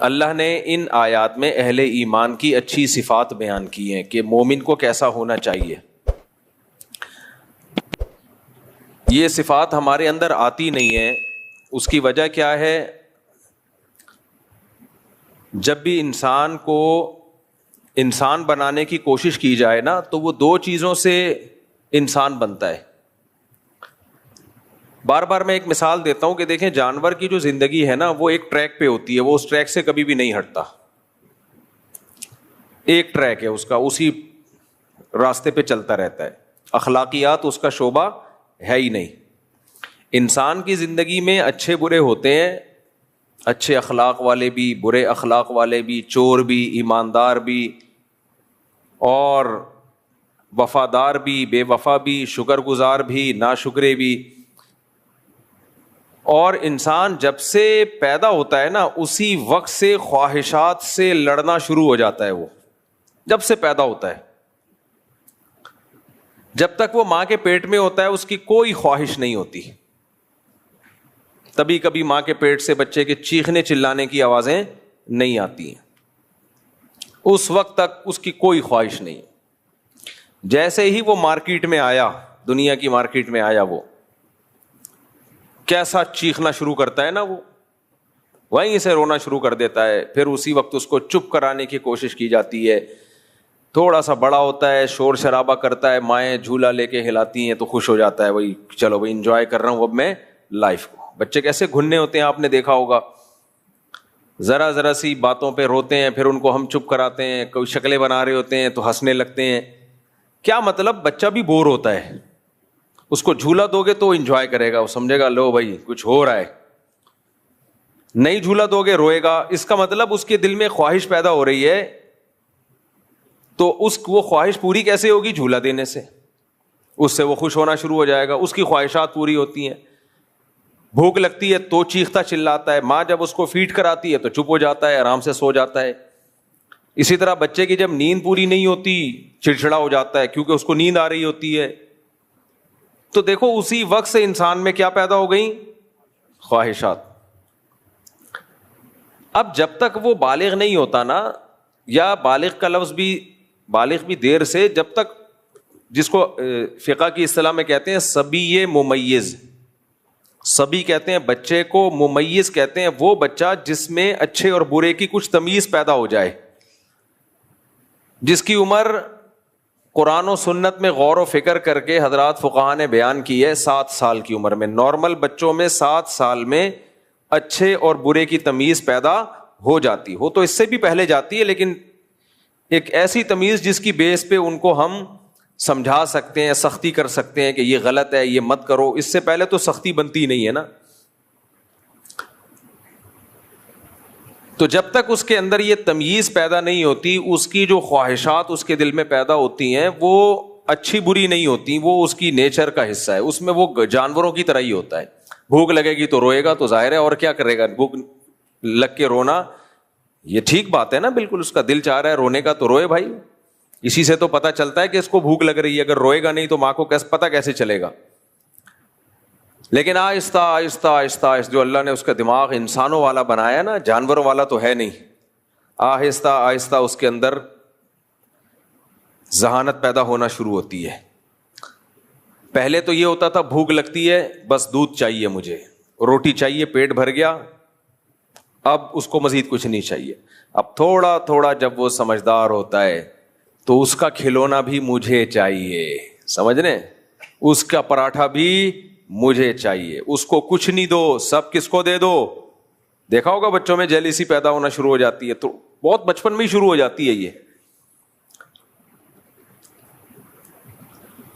اللہ نے ان آیات میں اہل ایمان کی اچھی صفات بیان کی ہیں کہ مومن کو کیسا ہونا چاہیے. یہ صفات ہمارے اندر آتی نہیں ہیں. اس کی وجہ کیا ہے؟ جب بھی انسان کو انسان بنانے کی کوشش کی جائے نا تو وہ دو چیزوں سے انسان بنتا ہے. بار بار میں ایک مثال دیتا ہوں کہ دیکھیں جانور کی جو زندگی ہے نا وہ ایک ٹریک پہ ہوتی ہے, وہ اس ٹریک سے کبھی بھی نہیں ہٹتا. ایک ٹریک ہے اس کا, اسی راستے پہ چلتا رہتا ہے. اخلاقیات اس کا شعبہ ہے ہی نہیں. انسان کی زندگی میں اچھے برے ہوتے ہیں, اچھے اخلاق والے بھی, برے اخلاق والے بھی, چور بھی, ایماندار بھی, اور وفادار بھی, بے وفا بھی, شکر گزار بھی, ناشکرے بھی. اور انسان جب سے پیدا ہوتا ہے نا اسی وقت سے خواہشات سے لڑنا شروع ہو جاتا ہے. وہ جب سے پیدا ہوتا ہے, جب تک وہ ماں کے پیٹ میں ہوتا ہے اس کی کوئی خواہش نہیں ہوتی. تبھی کبھی ماں کے پیٹ سے بچے کے چیخنے چلانے کی آوازیں نہیں آتی ہیں. اس وقت تک اس کی کوئی خواہش نہیں. جیسے ہی وہ مارکیٹ میں آیا, دنیا کی مارکیٹ میں آیا, وہ کیسا چیخنا شروع کرتا ہے نا, وہ وہیں سے رونا شروع کر دیتا ہے. پھر اسی وقت اس کو چپ کرانے کی کوشش کی جاتی ہے. تھوڑا سا بڑا ہوتا ہے, شور شرابہ کرتا ہے, مائیں جھولا لے کے ہلاتی ہیں تو خوش ہو جاتا ہے, وہی چلو بھائی انجوائے کر رہا ہوں اب میں لائف کو. بچے کیسے گھننے ہوتے ہیں آپ نے دیکھا ہوگا, ذرا ذرا سی باتوں پہ روتے ہیں, پھر ان کو ہم چپ کراتے ہیں. کوئی شکلیں بنا رہے ہوتے ہیں تو ہنسنے لگتے ہیں. کیا مطلب؟ بچہ بھی بور ہوتا ہے. اس کو جھولا دو گے تو انجوائے کرے گا, وہ سمجھے گا لو بھائی کچھ ہو رہا ہے. نہیں جھولا دو گے روئے گا. اس کا مطلب اس کے دل میں خواہش پیدا ہو رہی ہے, تو وہ خواہش پوری کیسے ہوگی؟ جھولا دینے سے. اس سے وہ خوش ہونا شروع ہو جائے گا, اس کی خواہشات پوری ہوتی ہیں. بھوک لگتی ہے تو چیختا چلاتا ہے, ماں جب اس کو فیڈ کراتی ہے تو چپ ہو جاتا ہے, آرام سے سو جاتا ہے. اسی طرح بچے کی جب نیند پوری نہیں ہوتی چڑچڑا ہو جاتا ہے کیونکہ اس کو نیند آ رہی ہوتی ہے. تو دیکھو اسی وقت سے انسان میں کیا پیدا ہو گئی؟ خواہشات. اب جب تک وہ بالغ نہیں ہوتا نا, یا بالغ کا لفظ بھی بالغ بھی دیر سے, جب تک جس کو فقہ کی اصطلاح میں کہتے ہیں صبی ممیز. صبی کہتے ہیں بچے کو, ممیز کہتے ہیں وہ بچہ جس میں اچھے اور برے کی کچھ تمیز پیدا ہو جائے, جس کی عمر قرآن و سنت میں غور و فکر کر کے حضرات فقہاء نے بیان کی ہے 7 سال کی عمر میں. نارمل بچوں میں 7 سال میں اچھے اور برے کی تمیز پیدا ہو جاتی ہو, تو اس سے بھی پہلے جاتی ہے, لیکن ایک ایسی تمیز جس کی بیس پہ ان کو ہم سمجھا سکتے ہیں, سختی کر سکتے ہیں کہ یہ غلط ہے, یہ مت کرو. اس سے پہلے تو سختی بنتی نہیں ہے نا. تو جب تک اس کے اندر یہ تمیز پیدا نہیں ہوتی, اس کی جو خواہشات اس کے دل میں پیدا ہوتی ہیں وہ اچھی بری نہیں ہوتی, وہ اس کی نیچر کا حصہ ہے. اس میں وہ جانوروں کی طرح ہی ہوتا ہے. بھوک لگے گی تو روئے گا, تو ظاہر ہے, اور کیا کرے گا؟ بھوک لگ کے رونا یہ ٹھیک بات ہے نا, بالکل اس کا دل چاہ رہا ہے رونے کا تو روئے بھائی. اسی سے تو پتہ چلتا ہے کہ اس کو بھوک لگ رہی ہے. اگر روئے گا نہیں تو ماں کو پتہ کیسے چلے گا؟ لیکن آہستہ آہستہ آہستہ جو اللہ نے اس کا دماغ انسانوں والا بنایا نا, جانوروں والا تو ہے نہیں, آہستہ آہستہ اس کے اندر ذہانت پیدا ہونا شروع ہوتی ہے. پہلے تو یہ ہوتا تھا بھوک لگتی ہے بس دودھ چاہیے مجھے, روٹی چاہیے, پیٹ بھر گیا, اب اس کو مزید کچھ نہیں چاہیے. اب تھوڑا تھوڑا جب وہ سمجھدار ہوتا ہے تو اس کا کھلونا بھی مجھے چاہیے, سمجھ رہے, اس کا پراٹھا بھی مجھے چاہیے. اس کو کچھ نہیں دو, سب کس کو دے دو. دیکھا ہوگا بچوں میں جیلیسی پیدا ہونا شروع ہو جاتی ہے, تو بہت بچپن میں ہی شروع ہو جاتی ہے یہ.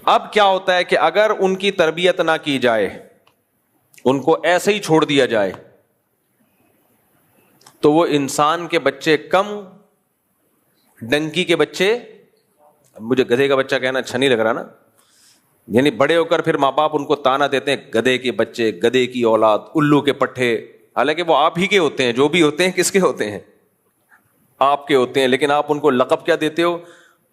اب کیا ہوتا ہے کہ اگر ان کی تربیت نہ کی جائے, ان کو ایسے ہی چھوڑ دیا جائے, تو وہ انسان کے بچے کم, ڈنکی کے بچے, مجھے گدھے کا بچہ کہنا اچھا نہیں لگ رہا نا, یعنی بڑے ہو کر پھر ماں باپ ان کو تانا دیتے ہیں گدھے کے بچے, گدھے کی اولاد, الو کے پٹھے. حالانکہ وہ آپ ہی کے ہوتے ہیں, جو بھی ہوتے ہیں کس کے ہوتے ہیں؟ آپ کے ہوتے ہیں, لیکن آپ ان کو لقب کیا دیتے ہو؟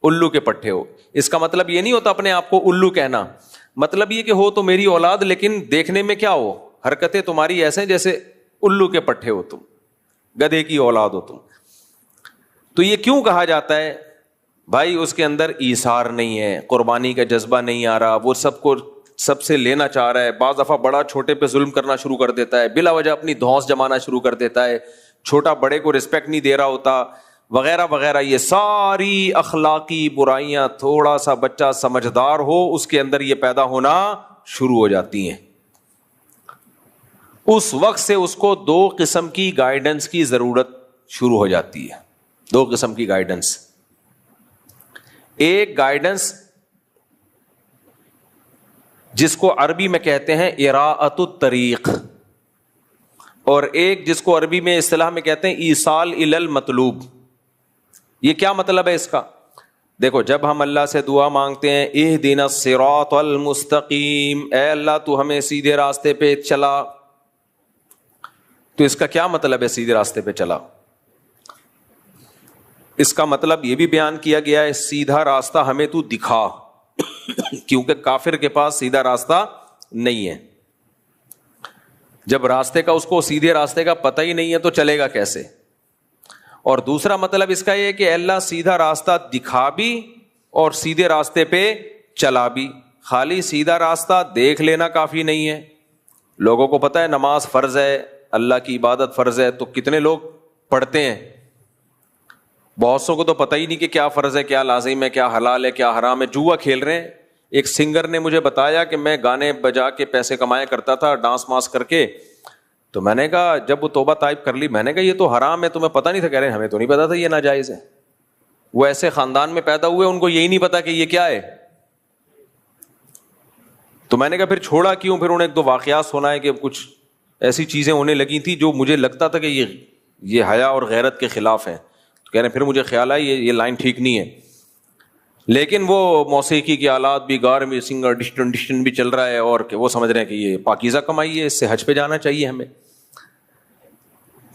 الو کے پٹھے ہو. اس کا مطلب یہ نہیں ہوتا اپنے آپ کو الو کہنا, مطلب یہ کہ ہو تو میری اولاد, لیکن دیکھنے میں کیا ہو, حرکتیں تمہاری ایسے جیسے الو کے پٹھے ہو تم. گدھے کی اولاد ہو تم. تو یہ کیوں کہا جاتا ہے؟ بھائی اس کے اندر ایثار نہیں ہے, قربانی کا جذبہ نہیں آ رہا, وہ سب کو سب سے لینا چاہ رہا ہے. بعض دفعہ بڑا چھوٹے پہ ظلم کرنا شروع کر دیتا ہے, بلا وجہ اپنی دھونس جمانا شروع کر دیتا ہے, چھوٹا بڑے کو رسپیکٹ نہیں دے رہا ہوتا, وغیرہ وغیرہ. یہ ساری اخلاقی برائیاں تھوڑا سا بچہ سمجھدار ہو اس کے اندر یہ پیدا ہونا شروع ہو جاتی ہیں. اس وقت سے اس کو دو قسم کی گائیڈنس کی ضرورت شروع ہو جاتی ہے. دو قسم کی گائیڈنس. ایک گائیڈنس جس کو عربی میں کہتے ہیں اراءۃ الطریق, اور ایک جس کو عربی میں اصطلاح میں کہتے ہیں ایصال الی المطلوب. یہ کیا مطلب ہے اس کا؟ دیکھو, جب ہم اللہ سے دعا مانگتے ہیں اہدنا الصراط المستقیم, اے اللہ تو ہمیں سیدھے راستے پہ چلا, تو اس کا کیا مطلب ہے سیدھے راستے پہ چلا؟ اس کا مطلب یہ بھی بیان کیا گیا ہے سیدھا راستہ ہمیں تو دکھا, کیونکہ کافر کے پاس سیدھا راستہ نہیں ہے. جب راستے کا اس کو سیدھے راستے کا پتہ ہی نہیں ہے تو چلے گا کیسے؟ اور دوسرا مطلب اس کا یہ کہ اللہ سیدھا راستہ دکھا بھی اور سیدھے راستے پہ چلا بھی. خالی سیدھا راستہ دیکھ لینا کافی نہیں ہے. لوگوں کو پتہ ہے نماز فرض ہے, اللہ کی عبادت فرض ہے, تو کتنے لوگ پڑھتے ہیں, بہت سو کو تو پتہ ہی نہیں کہ کیا فرض ہے, کیا لازم ہے, کیا حلال ہے, کیا حرام ہے, جوا کھیل رہے ہیں. ایک سنگر نے مجھے بتایا کہ میں گانے بجا کے پیسے کمایا کرتا تھا, ڈانس ماس کر کے. تو میں نے کہا, جب وہ توبہ طائب کر لی, میں نے کہا یہ تو حرام ہے, تمہیں پتہ نہیں تھا؟ کہہ رہے ہیں ہمیں تو نہیں پتا تھا یہ ناجائز ہے. وہ ایسے خاندان میں پیدا ہوئے, ان کو یہی نہیں پتا کہ یہ کیا ہے. تو میں نے کہا پھر چھوڑا کیوں؟ پھر انہیں ایک دو واقعات سنائے کہ کچھ ایسی چیزیں ہونے لگی تھی جو مجھے لگتا تھا کہ یہ حیا اور غیرت کے خلاف ہیں. تو کہہ رہے ہیں پھر مجھے خیال آیا یہ لائن ٹھیک نہیں ہے. لیکن وہ موسیقی کے آلات بھی, گار میں سنگر ڈسٹن بھی چل رہا ہے, اور کہ وہ سمجھ رہے ہیں کہ یہ پاکیزہ کمائی ہے, اس سے حج پہ جانا چاہیے ہمیں.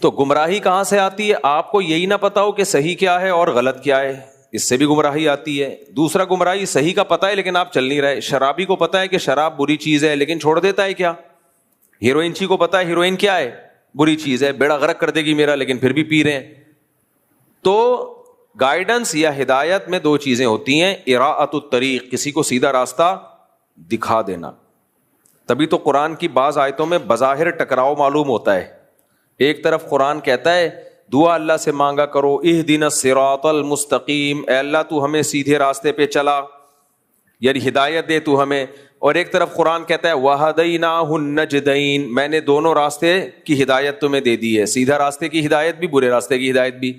تو گمراہی کہاں سے آتی ہے؟ آپ کو یہی نہ پتا ہو کہ صحیح کیا ہے اور غلط کیا ہے, اس سے بھی گمراہی آتی ہے. دوسرا گمراہی صحیح کا پتہ ہے لیکن آپ چل نہیں رہے. شرابی کو پتہ ہے کہ شراب بری چیز ہے لیکن چھوڑ دیتا ہے کیا؟ ہیروئن کو پتہ ہے ہیروئن کیا ہے, بری چیز ہے, بیڑا غرق کر دے گی میرا, لیکن پھر بھی پی رہے ہیں. تو گائیڈنس یا ہدایت میں دو چیزیں ہوتی ہیں, اراءۃ الطریق, کسی کو سیدھا راستہ دکھا دینا. تبھی تو قرآن کی بعض آیتوں میں بظاہر ٹکراؤ معلوم ہوتا ہے. ایک طرف قرآن کہتا ہے دعا اللہ سے مانگا کرو, اہدنا الصراط المستقیم, اے اللہ تو ہمیں سیدھے راستے پہ چلا, یعنی ہدایت دے تو ہمیں. اور ایک طرف قرآن کہتا ہے وَہَدَيْنَاهُ النَّجْدَيْنِ, میں نے دونوں راستے کی ہدایت تمہیں دے دی ہے, سیدھا راستے کی ہدایت بھی, برے راستے کی ہدایت بھی.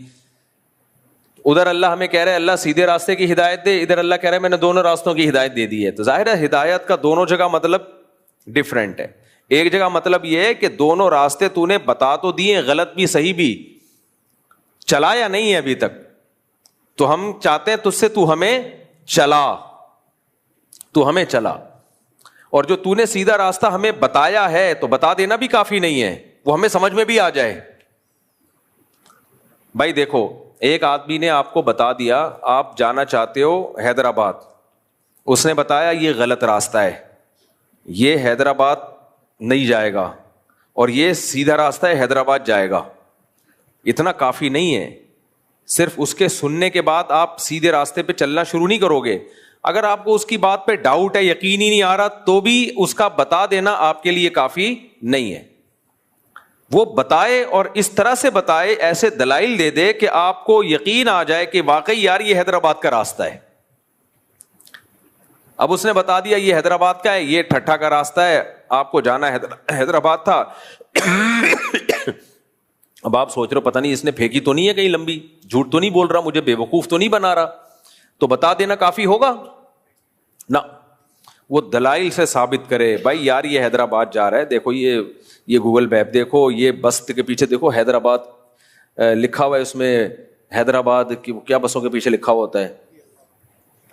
ادھر اللہ ہمیں کہہ رہے ہیں اللہ سیدھے راستے کی ہدایت دے, ادھر اللہ کہہ رہے ہیں میں نے دونوں راستوں کی ہدایت دے دی ہے. تو ظاہر ہے ہدایت کا دونوں جگہ مطلب ڈفرینٹ ہے. ایک جگہ مطلب یہ ہے کہ دونوں راستے تو نے بتا تو دیے, غلط بھی صحیح بھی, چلایا نہیں ہے ابھی تک, تو ہم چاہتے ہیں تجھ سے تو ہمیں چلا. اور جو تو نے سیدھا راستہ ہمیں بتایا ہے تو بتا دینا بھی کافی نہیں ہے, وہ ہمیں سمجھ میں بھی آ جائے. بھائی دیکھو, ایک آدمی نے آپ کو بتا دیا آپ جانا چاہتے ہو حیدرآباد, اس نے بتایا یہ غلط راستہ ہے, یہ حیدرآباد نہیں جائے گا اور یہ سیدھا راستہ ہے حیدرآباد جائے گا. اتنا کافی نہیں ہے. صرف اس کے سننے کے بعد آپ سیدھے راستے پہ چلنا شروع نہیں کرو گے. اگر آپ کو اس کی بات پہ ڈاؤٹ ہے, یقین ہی نہیں آ رہا, تو بھی اس کا بتا دینا آپ کے لیے کافی نہیں ہے. وہ بتائے اور اس طرح سے بتائے, ایسے دلائل دے دے کہ آپ کو یقین آ جائے کہ واقعی یار یہ حیدرآباد کا راستہ ہے. اب اس نے بتا دیا یہ حیدرآباد کا ہے, یہ ٹھٹھا کا راستہ ہے, آپ کو جانا حیدرآباد تھا. اب آپ سوچ رہے ہو پتہ نہیں اس نے پھینکی تو نہیں ہے کہیں لمبی, جھوٹ تو نہیں بول رہا, مجھے بے وقوف تو نہیں بنا رہا, تو بتا دینا کافی ہوگا نہ. وہ دلائل سے ثابت کرے بھائی یار یہ حیدرآباد جا رہا ہے, دیکھو یہ گوگل میپ دیکھو, یہ بس کے پیچھے دیکھو حیدرآباد لکھا ہوا ہے, اس میں حیدرآباد کی کیا بسوں کے پیچھے لکھا ہوا ہوتا ہے,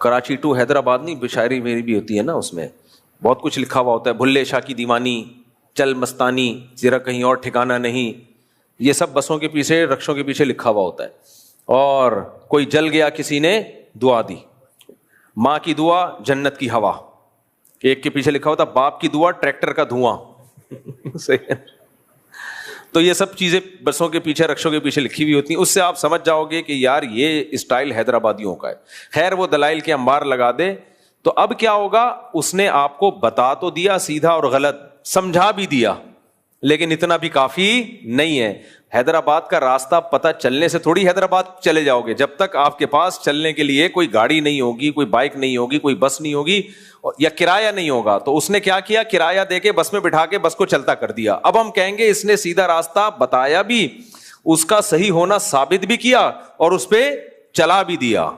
کراچی ٹو حیدرآباد نہیں, شاعری میری بھی ہوتی ہے نا, اس میں بہت کچھ لکھا ہوا ہوتا ہے, بھلے شاہ کی دیوانی, چل مستانی, ذرا کہیں اور ٹھکانہ نہیں, یہ سب بسوں کے پیچھے رکشوں کے پیچھے لکھا ہوا ہوتا ہے. اور کوئی جل گیا کسی نے دعا دی, ماں کی دعا جنت کی ہوا, ایک کے پیچھے لکھا ہوتا باپ کی دعا ٹریکٹر کا دھواں. صحیح ہے. تو یہ سب چیزیں بسوں کے پیچھے رکشوں کے پیچھے لکھی ہوئی ہوتی ہیں. اس سے آپ سمجھ جاؤ گے کہ یار یہ اسٹائل حیدرآبادیوں کا ہے. خیر وہ دلائل کے انبار لگا دے. تو اب کیا ہوگا, اس نے آپ کو بتا تو دیا سیدھا اور غلط, سمجھا بھی دیا, لیکن اتنا بھی کافی نہیں ہے. حیدرآباد کا راستہ پتہ چلنے سے تھوڑی حیدرآباد چلے جاؤ گے. جب تک آپ کے پاس چلنے کے لیے کوئی گاڑی نہیں ہوگی, کوئی بائک نہیں ہوگی, کوئی بس نہیں ہوگی یا کرایہ نہیں ہوگا. تو اس نے کیا کیا, کرایہ دے کے بس میں بٹھا کے بس کو چلتا کر دیا. اب ہم کہیں گے اس نے سیدھا راستہ بتایا بھی, اس کا صحیح ہونا ثابت بھی کیا اور اس پہ چلا بھی دیا.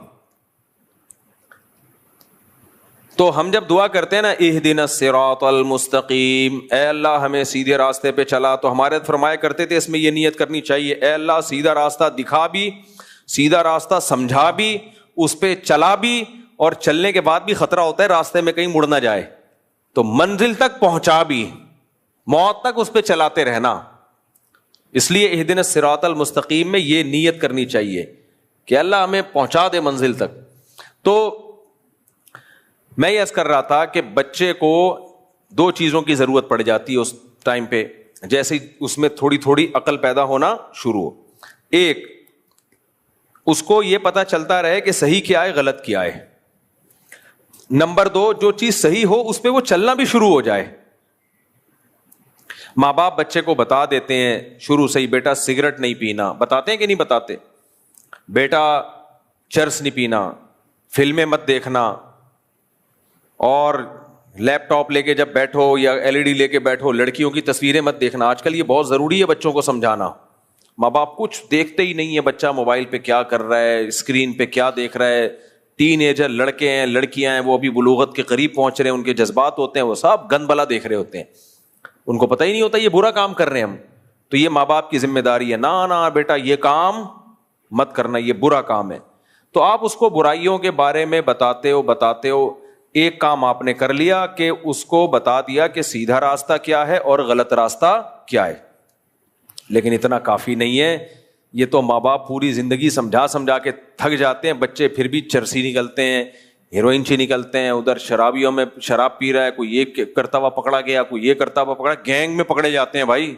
تو ہم جب دعا کرتے ہیں نا اہدنا الصراط المستقیم, اے اللہ ہمیں سیدھے راستے پہ چلا, تو ہمارے فرمایا کرتے تھے اس میں یہ نیت کرنی چاہیے, اے اللہ سیدھا راستہ دکھا بھی, سیدھا راستہ سمجھا بھی, اس پہ چلا بھی, اور چلنے کے بعد بھی خطرہ ہوتا ہے راستے میں کہیں مڑ نہ جائے, تو منزل تک پہنچا بھی, موت تک اس پہ چلاتے رہنا. اس لیے اہدنا الصراط المستقیم میں یہ نیت کرنی چاہیے کہ اللہ ہمیں پہنچا دے منزل تک. تو میں یہ عرض کر رہا تھا کہ بچے کو دو چیزوں کی ضرورت پڑ جاتی ہے اس ٹائم پہ, جیسے اس میں تھوڑی تھوڑی عقل پیدا ہونا شروع ہو. ایک, اس کو یہ پتا چلتا رہے کہ صحیح کیا ہے غلط کیا ہے. نمبر دو, جو چیز صحیح ہو اس پہ وہ چلنا بھی شروع ہو جائے. ماں باپ بچے کو بتا دیتے ہیں شروع سے ہی, بیٹا سگریٹ نہیں پینا, بتاتے ہیں کہ نہیں بتاتے, بیٹا چرس نہیں پینا, فلمیں مت دیکھنا, اور لیپ ٹاپ لے کے جب بیٹھو یا LED لے کے بیٹھو لڑکیوں کی تصویریں مت دیکھنا. آج کل یہ بہت ضروری ہے بچوں کو سمجھانا. ماں باپ کچھ دیکھتے ہی نہیں ہے, بچہ موبائل پہ کیا کر رہا ہے, اسکرین پہ کیا دیکھ رہا ہے. ٹین ایجر لڑکے ہیں لڑکیاں ہیں, وہ ابھی بلوغت کے قریب پہنچ رہے ہیں, ان کے جذبات ہوتے ہیں, وہ سب گند بلا دیکھ رہے ہوتے ہیں, ان کو پتہ ہی نہیں ہوتا یہ برا کام کر رہے ہیں ہم. تو یہ ماں باپ کی ذمہ داری ہے, نا بیٹا یہ کام مت کرنا, یہ برا کام ہے. تو آپ اس کو برائیوں کے بارے میں بتاتے ہو. ایک کام آپ نے کر لیا کہ اس کو بتا دیا کہ سیدھا راستہ کیا ہے اور غلط راستہ کیا ہے, لیکن اتنا کافی نہیں ہے. یہ تو ماں باپ پوری زندگی سمجھا کے تھک جاتے ہیں, بچے پھر بھی چرسی نکلتے ہیں, ہیروئن چی نکلتے ہیں, ادھر شرابیوں میں شراب پی رہا ہے, کوئی یہ کرتا ہوا پکڑا گیا, کوئی یہ کرتا ہوا پکڑا, گینگ میں پکڑے جاتے ہیں بھائی.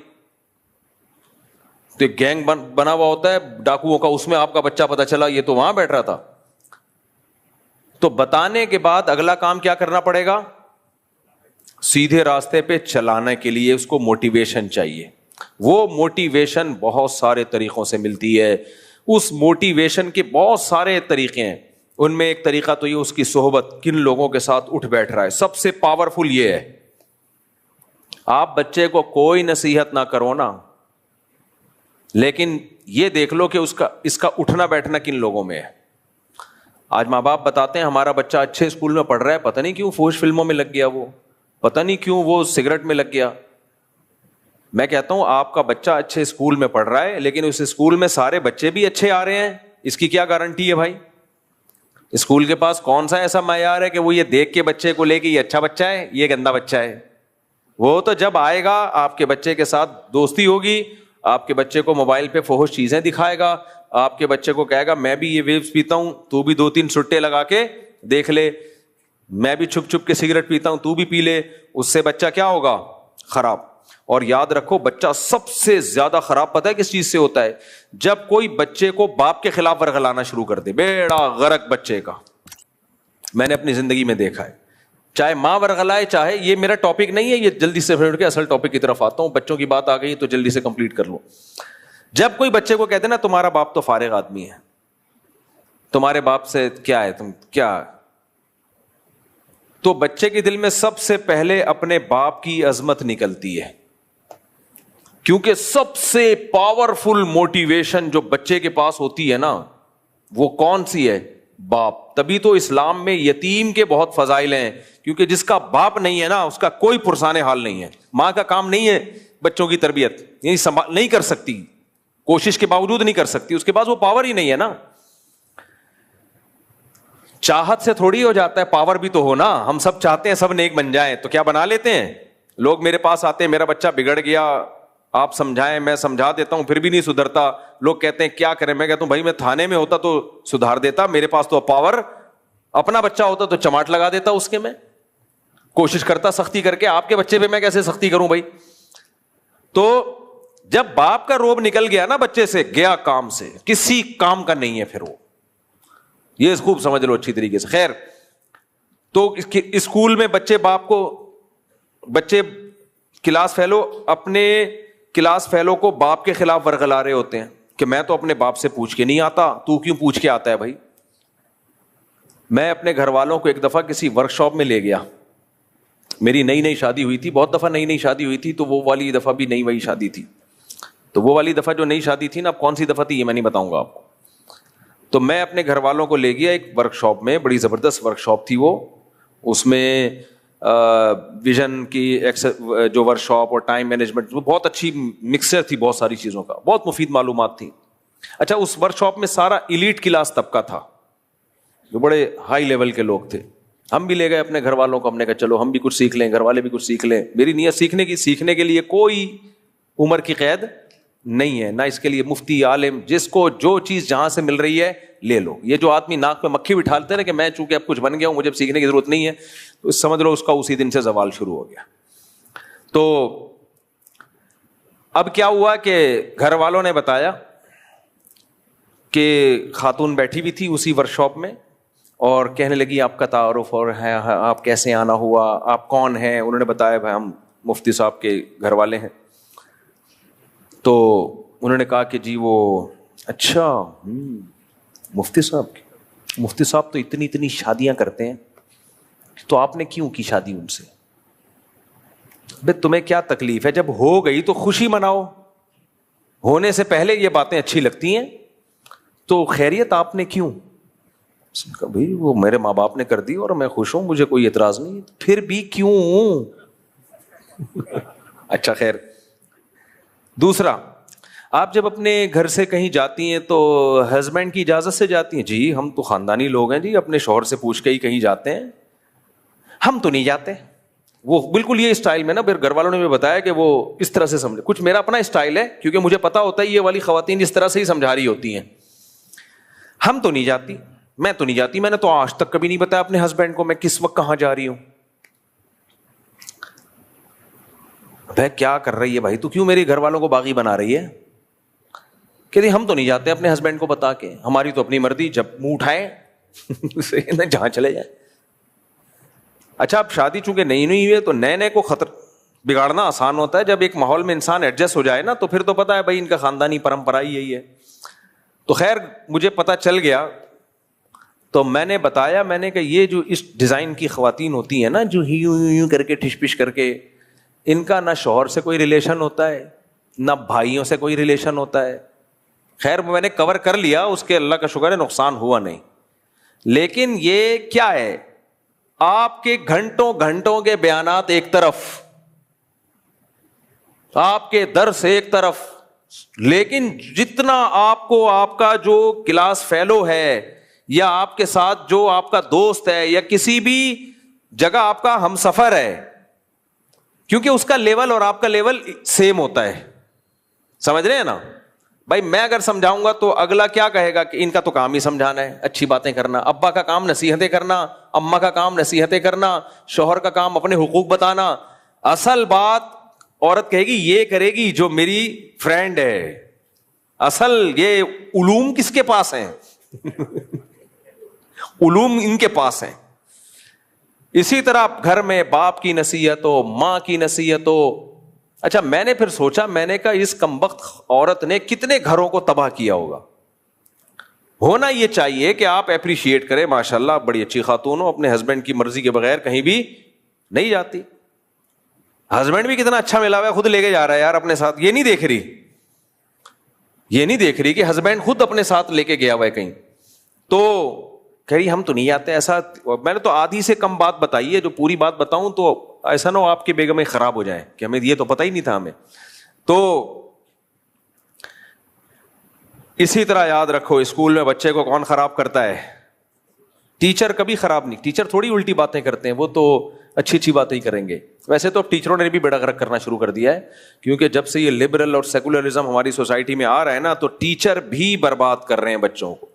تو گینگ بنا ہوا ہوتا ہے ڈاکوؤں کا, اس میں آپ کا بچہ پتا چلا یہ تو وہاں بیٹھ رہا تھا. تو بتانے کے بعد اگلا کام کیا کرنا پڑے گا, سیدھے راستے پہ چلانے کے لیے اس کو موٹیویشن چاہیے. وہ موٹیویشن بہت سارے طریقوں سے ملتی ہے. اس موٹیویشن کے بہت سارے طریقے ہیں, ان میں ایک طریقہ تو یہ اس کی صحبت, کن لوگوں کے ساتھ اٹھ بیٹھ رہا ہے. سب سے پاورفل یہ ہے, آپ بچے کو کوئی نصیحت نہ کرو نا, لیکن یہ دیکھ لو کہ اس کا اٹھنا بیٹھنا کن لوگوں میں ہے. آج ماں باپ بتاتے ہیں ہمارا بچہ اچھے اسکول میں پڑھ رہا ہے, پتہ نہیں کیوں فحش فلموں میں لگ گیا, وہ پتہ نہیں کیوں وہ سگریٹ میں لگ گیا. میں کہتا ہوں آپ کا بچہ اچھے اسکول میں پڑھ رہا ہے, لیکن اس اسکول میں سارے بچے بھی اچھے آ رہے ہیں, اس کی کیا گارنٹی ہے بھائی؟ اسکول کے پاس کون سا ایسا معیار ہے کہ وہ یہ دیکھ کے بچے کو لے کے یہ اچھا بچہ ہے یہ گندا بچہ ہے؟ وہ تو جب آئے گا آپ کے بچے کے ساتھ دوستی ہوگی, آپ کے بچے کو موبائل پہ فحش چیزیں دکھائے گا, آپ کے بچے کو کہے گا میں بھی یہ ویوز پیتا ہوں, تو بھی 2-3 سٹے لگا کے دیکھ لے, میں بھی چھپ چھپ کے سگریٹ پیتا ہوں, تو بھی پی لے. اس سے بچہ کیا ہوگا؟ خراب. اور یاد رکھو بچہ سب سے زیادہ خراب پتہ ہے کس چیز سے ہوتا ہے؟ جب کوئی بچے کو باپ کے خلاف ورغلانا شروع کر دے, بیڑا غرق بچے کا. میں نے اپنی زندگی میں دیکھا ہے, چاہے ماں ورغلائے چاہے, یہ میرا ٹاپک نہیں ہے, یہ جلدی سے پھر کے اصل ٹاپک کی طرف آتا ہوں. بچوں کی بات آ گئی تو جلدی سے کمپلیٹ کر لو. جب کوئی بچے کو کہتے نا تمہارا باپ تو فارغ آدمی ہے, تمہارے باپ سے کیا ہے, تم کیا, تو بچے کے دل میں سب سے پہلے اپنے باپ کی عظمت نکلتی ہے, کیونکہ سب سے پاورفل موٹیویشن جو بچے کے پاس ہوتی ہے نا, وہ کون سی ہے؟ باپ. تبھی تو اسلام میں یتیم کے بہت فضائل ہیں, کیونکہ جس کا باپ نہیں ہے نا اس کا کوئی پرسان حال نہیں ہے. ماں کا کام نہیں ہے بچوں کی تربیت, نہیں کر سکتی, کوشش کے باوجود نہیں کر سکتی, اس کے پاس وہ پاور ہی نہیں ہے نا. چاہت سے تھوڑی ہو جاتا ہے, پاور بھی تو ہو نا. ہم سب چاہتے ہیں سب نیک بن جائیں, تو کیا بنا لیتے ہیں. لوگ میرے پاس آتے ہیں میرا بچہ بگڑ گیا, آپ سمجھائیں, میں سمجھا دیتا ہوں پھر بھی نہیں سدھرتا. لوگ کہتے ہیں کیا کریں, میں کہتا ہوں بھائی میں تھانے میں ہوتا تو سدھار دیتا, میرے پاس تو پاور, اپنا بچہ ہوتا تو چماٹ لگا دیتا اس کے, میں کوشش کرتا سختی کر کے, آپ کے بچے پہ میں کیسے سختی کروں بھائی. تو جب باپ کا روب نکل گیا نا بچے سے, گیا کام سے, کسی کام کا نہیں ہے پھر وہ. یہ خوب سمجھ لو اچھی طریقے سے. خیر, تو اسکول میں بچے کلاس فیلو اپنے کلاس فیلو کو باپ کے خلاف ورغلا رہے ہوتے ہیں کہ میں تو اپنے باپ سے پوچھ کے نہیں آتا, تو کیوں پوچھ کے آتا ہے بھائی. میں اپنے گھر والوں کو ایک دفعہ کسی ورک شاپ میں لے گیا, میری نئی شادی ہوئی تھی, بہت دفعہ نئی شادی ہوئی تھی, تو وہ والی دفعہ بھی نئی وہی شادی تھی. تو وہ والی دفعہ جو نئی شادی تھی نا, اب کون سی دفعہ تھی یہ میں نہیں بتاؤں گا آپ کو. تو میں اپنے گھر والوں کو لے گیا ایک ورک شاپ میں, بڑی زبردست ورک شاپ تھی وہ. اس میں ویژن کی جو ورک شاپ اور ٹائم مینجمنٹ, وہ بہت اچھی مکسر تھی بہت ساری چیزوں کا, بہت مفید معلومات تھی. اچھا, اس ورک شاپ میں سارا ایلیٹ کلاس طبقہ تھا, جو بڑے ہائی لیول کے لوگ تھے. ہم بھی لے گئے اپنے گھر والوں کو, ہم نے کہا چلو ہم بھی کچھ سیکھ لیں, گھر والے بھی کچھ سیکھ لیں. میری نیت سیکھنے کے لیے کوئی عمر کی قید نہیں ہے, نہ اس کے لیے مفتی عالم, جس کو جو چیز جہاں سے مل رہی ہے لے لو. یہ جو آدمی ناک پہ مکھی بٹھالتے ہیں نا کہ میں چونکہ اب کچھ بن گیا ہوں مجھے سیکھنے کی ضرورت نہیں ہے, تو سمجھ لو اس کا اسی دن سے زوال شروع ہو گیا. تو اب کیا ہوا کہ گھر والوں نے بتایا کہ خاتون بیٹھی بھی تھی اسی ورک شاپ میں اور کہنے لگی آپ کا تعارف اور ہے, آپ کیسے آنا ہوا, آپ کون ہیں. انہوں نے بتایا بھائی ہم مفتی صاحب کے گھر والے ہیں. تو انہوں نے کہا کہ جی وہ اچھا مفتی صاحب تو اتنی شادیاں کرتے ہیں, تو آپ نے کیوں کی شادی ان سے؟ بھئی تمہیں کیا تکلیف ہے, جب ہو گئی تو خوشی مناؤ, ہونے سے پہلے یہ باتیں اچھی لگتی ہیں, تو خیریت آپ نے کیوں؟ بھائی وہ میرے ماں باپ نے کر دی اور میں خوش ہوں, مجھے کوئی اعتراض نہیں, پھر بھی کیوں؟ اچھا خیر. دوسرا, آپ جب اپنے گھر سے کہیں جاتی ہیں تو ہسبینڈ کی اجازت سے جاتی ہیں؟ جی ہم تو خاندانی لوگ ہیں جی, اپنے شوہر سے پوچھ کے ہی کہیں جاتے ہیں. ہم تو نہیں جاتے. وہ بالکل یہ اسٹائل میں نا, پھر گھر والوں نے بھی بتایا کہ وہ اس طرح سے سمجھے, کچھ میرا اپنا اسٹائل ہے کیونکہ مجھے پتا ہوتا ہے یہ والی خواتین اس طرح سے ہی سمجھا رہی ہوتی ہیں. ہم تو نہیں جاتی, میں تو نہیں جاتی, میں نے تو آج تک کبھی نہیں بتایا اپنے ہسبینڈ کو میں کس وقت کہاں جا رہی ہوں. بھائی کیا کر رہی ہے بھائی, تو کیوں میرے گھر والوں کو باغی بنا رہی ہے؟ کہ ہم تو نہیں جاتے اپنے ہسبینڈ کو بتا کے, ہماری تو اپنی مرضی, جب منہ اٹھائے جہاں چلے جائیں. اچھا اب شادی چونکہ نئی ہوئی ہے تو نئے کو خطر بگاڑنا آسان ہوتا ہے, جب ایک ماحول میں انسان ایڈجسٹ ہو جائے نا تو پھر تو پتا ہے بھائی ان کا خاندانی پرمپرا ہی یہی ہے. تو خیر مجھے پتا چل گیا, تو میں نے بتایا, میں نے کہا یہ جو اس ڈیزائن کی خواتین ہوتی ہیں نا جو یوں کر کے ٹھش پش کر کے, ان کا نہ شوہر سے کوئی ریلیشن ہوتا ہے نہ بھائیوں سے کوئی ریلیشن ہوتا ہے. خیر میں نے کور کر لیا, اس کے اللہ کا شکر ہے نقصان ہوا نہیں. لیکن یہ کیا ہے, آپ کے گھنٹوں کے بیانات ایک طرف, آپ کے درس ایک طرف, لیکن جتنا آپ کو آپ کا جو کلاس فیلو ہے یا آپ کے ساتھ جو آپ کا دوست ہے یا کسی بھی جگہ آپ کا ہم سفر ہے, کیونکہ اس کا لیول اور آپ کا لیول سیم ہوتا ہے, سمجھ رہے ہیں نا بھائی. میں اگر سمجھاؤں گا تو اگلا کیا کہے گا کہ ان کا تو کام ہی سمجھانا ہے, اچھی باتیں کرنا. ابا کا کام نصیحتیں کرنا, اماں کا کام نصیحتیں کرنا, شوہر کا کام اپنے حقوق بتانا. اصل بات عورت کہے گی یہ کرے گی جو میری فرینڈ ہے. اصل یہ علوم کس کے پاس ہیں؟ علوم ان کے پاس ہیں. اسی طرح گھر میں باپ کی نصیحت ہو, ماں کی نصیحت ہو. اچھا میں نے پھر سوچا, میں نے کہا اس کمبخت عورت نے کتنے گھروں کو تباہ کیا ہوگا. ہونا یہ چاہیے کہ آپ اپریشیٹ کریں, ماشاءاللہ بڑی اچھی خاتون ہو, اپنے ہسبینڈ کی مرضی کے بغیر کہیں بھی نہیں جاتی. ہسبینڈ بھی کتنا اچھا ملا ہوا ہے, خود لے کے جا رہا ہے یار اپنے ساتھ, یہ نہیں دیکھ رہی کہ ہسبینڈ خود اپنے ساتھ لے کے گیا ہوا ہے کہیں. تو کہہ رہی ہم تو نہیں آتے. ایسا میں نے تو آدھی سے کم بات بتائی ہے, جو پوری بات بتاؤں تو ایسا نہ ہو آپ کی بیگمیں خراب ہو جائیں کہ ہمیں یہ تو پتہ ہی نہیں تھا ہمیں. تو اسی طرح یاد رکھو, اسکول میں بچے کو کون خراب کرتا ہے؟ ٹیچر کبھی خراب نہیں. ٹیچر تھوڑی الٹی باتیں کرتے ہیں, وہ تو اچھی باتیں ہی کریں گے. ویسے تو اب ٹیچروں نے بھی بیڑا غرق کرنا شروع کر دیا ہے, کیونکہ جب سے یہ لبرل اور سیکولرزم ہماری سوسائٹی میں آ رہا ہے نا, تو ٹیچر بھی برباد کر رہے ہیں بچوں کو.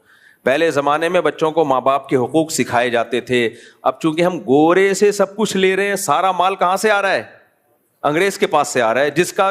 پہلے زمانے میں بچوں کو ماں باپ کے حقوق سکھائے جاتے تھے. اب چونکہ ہم گورے سے سب کچھ لے رہے ہیں, سارا مال کہاں سے آ رہا ہے؟ انگریز کے پاس سے آ رہا ہے, جس کا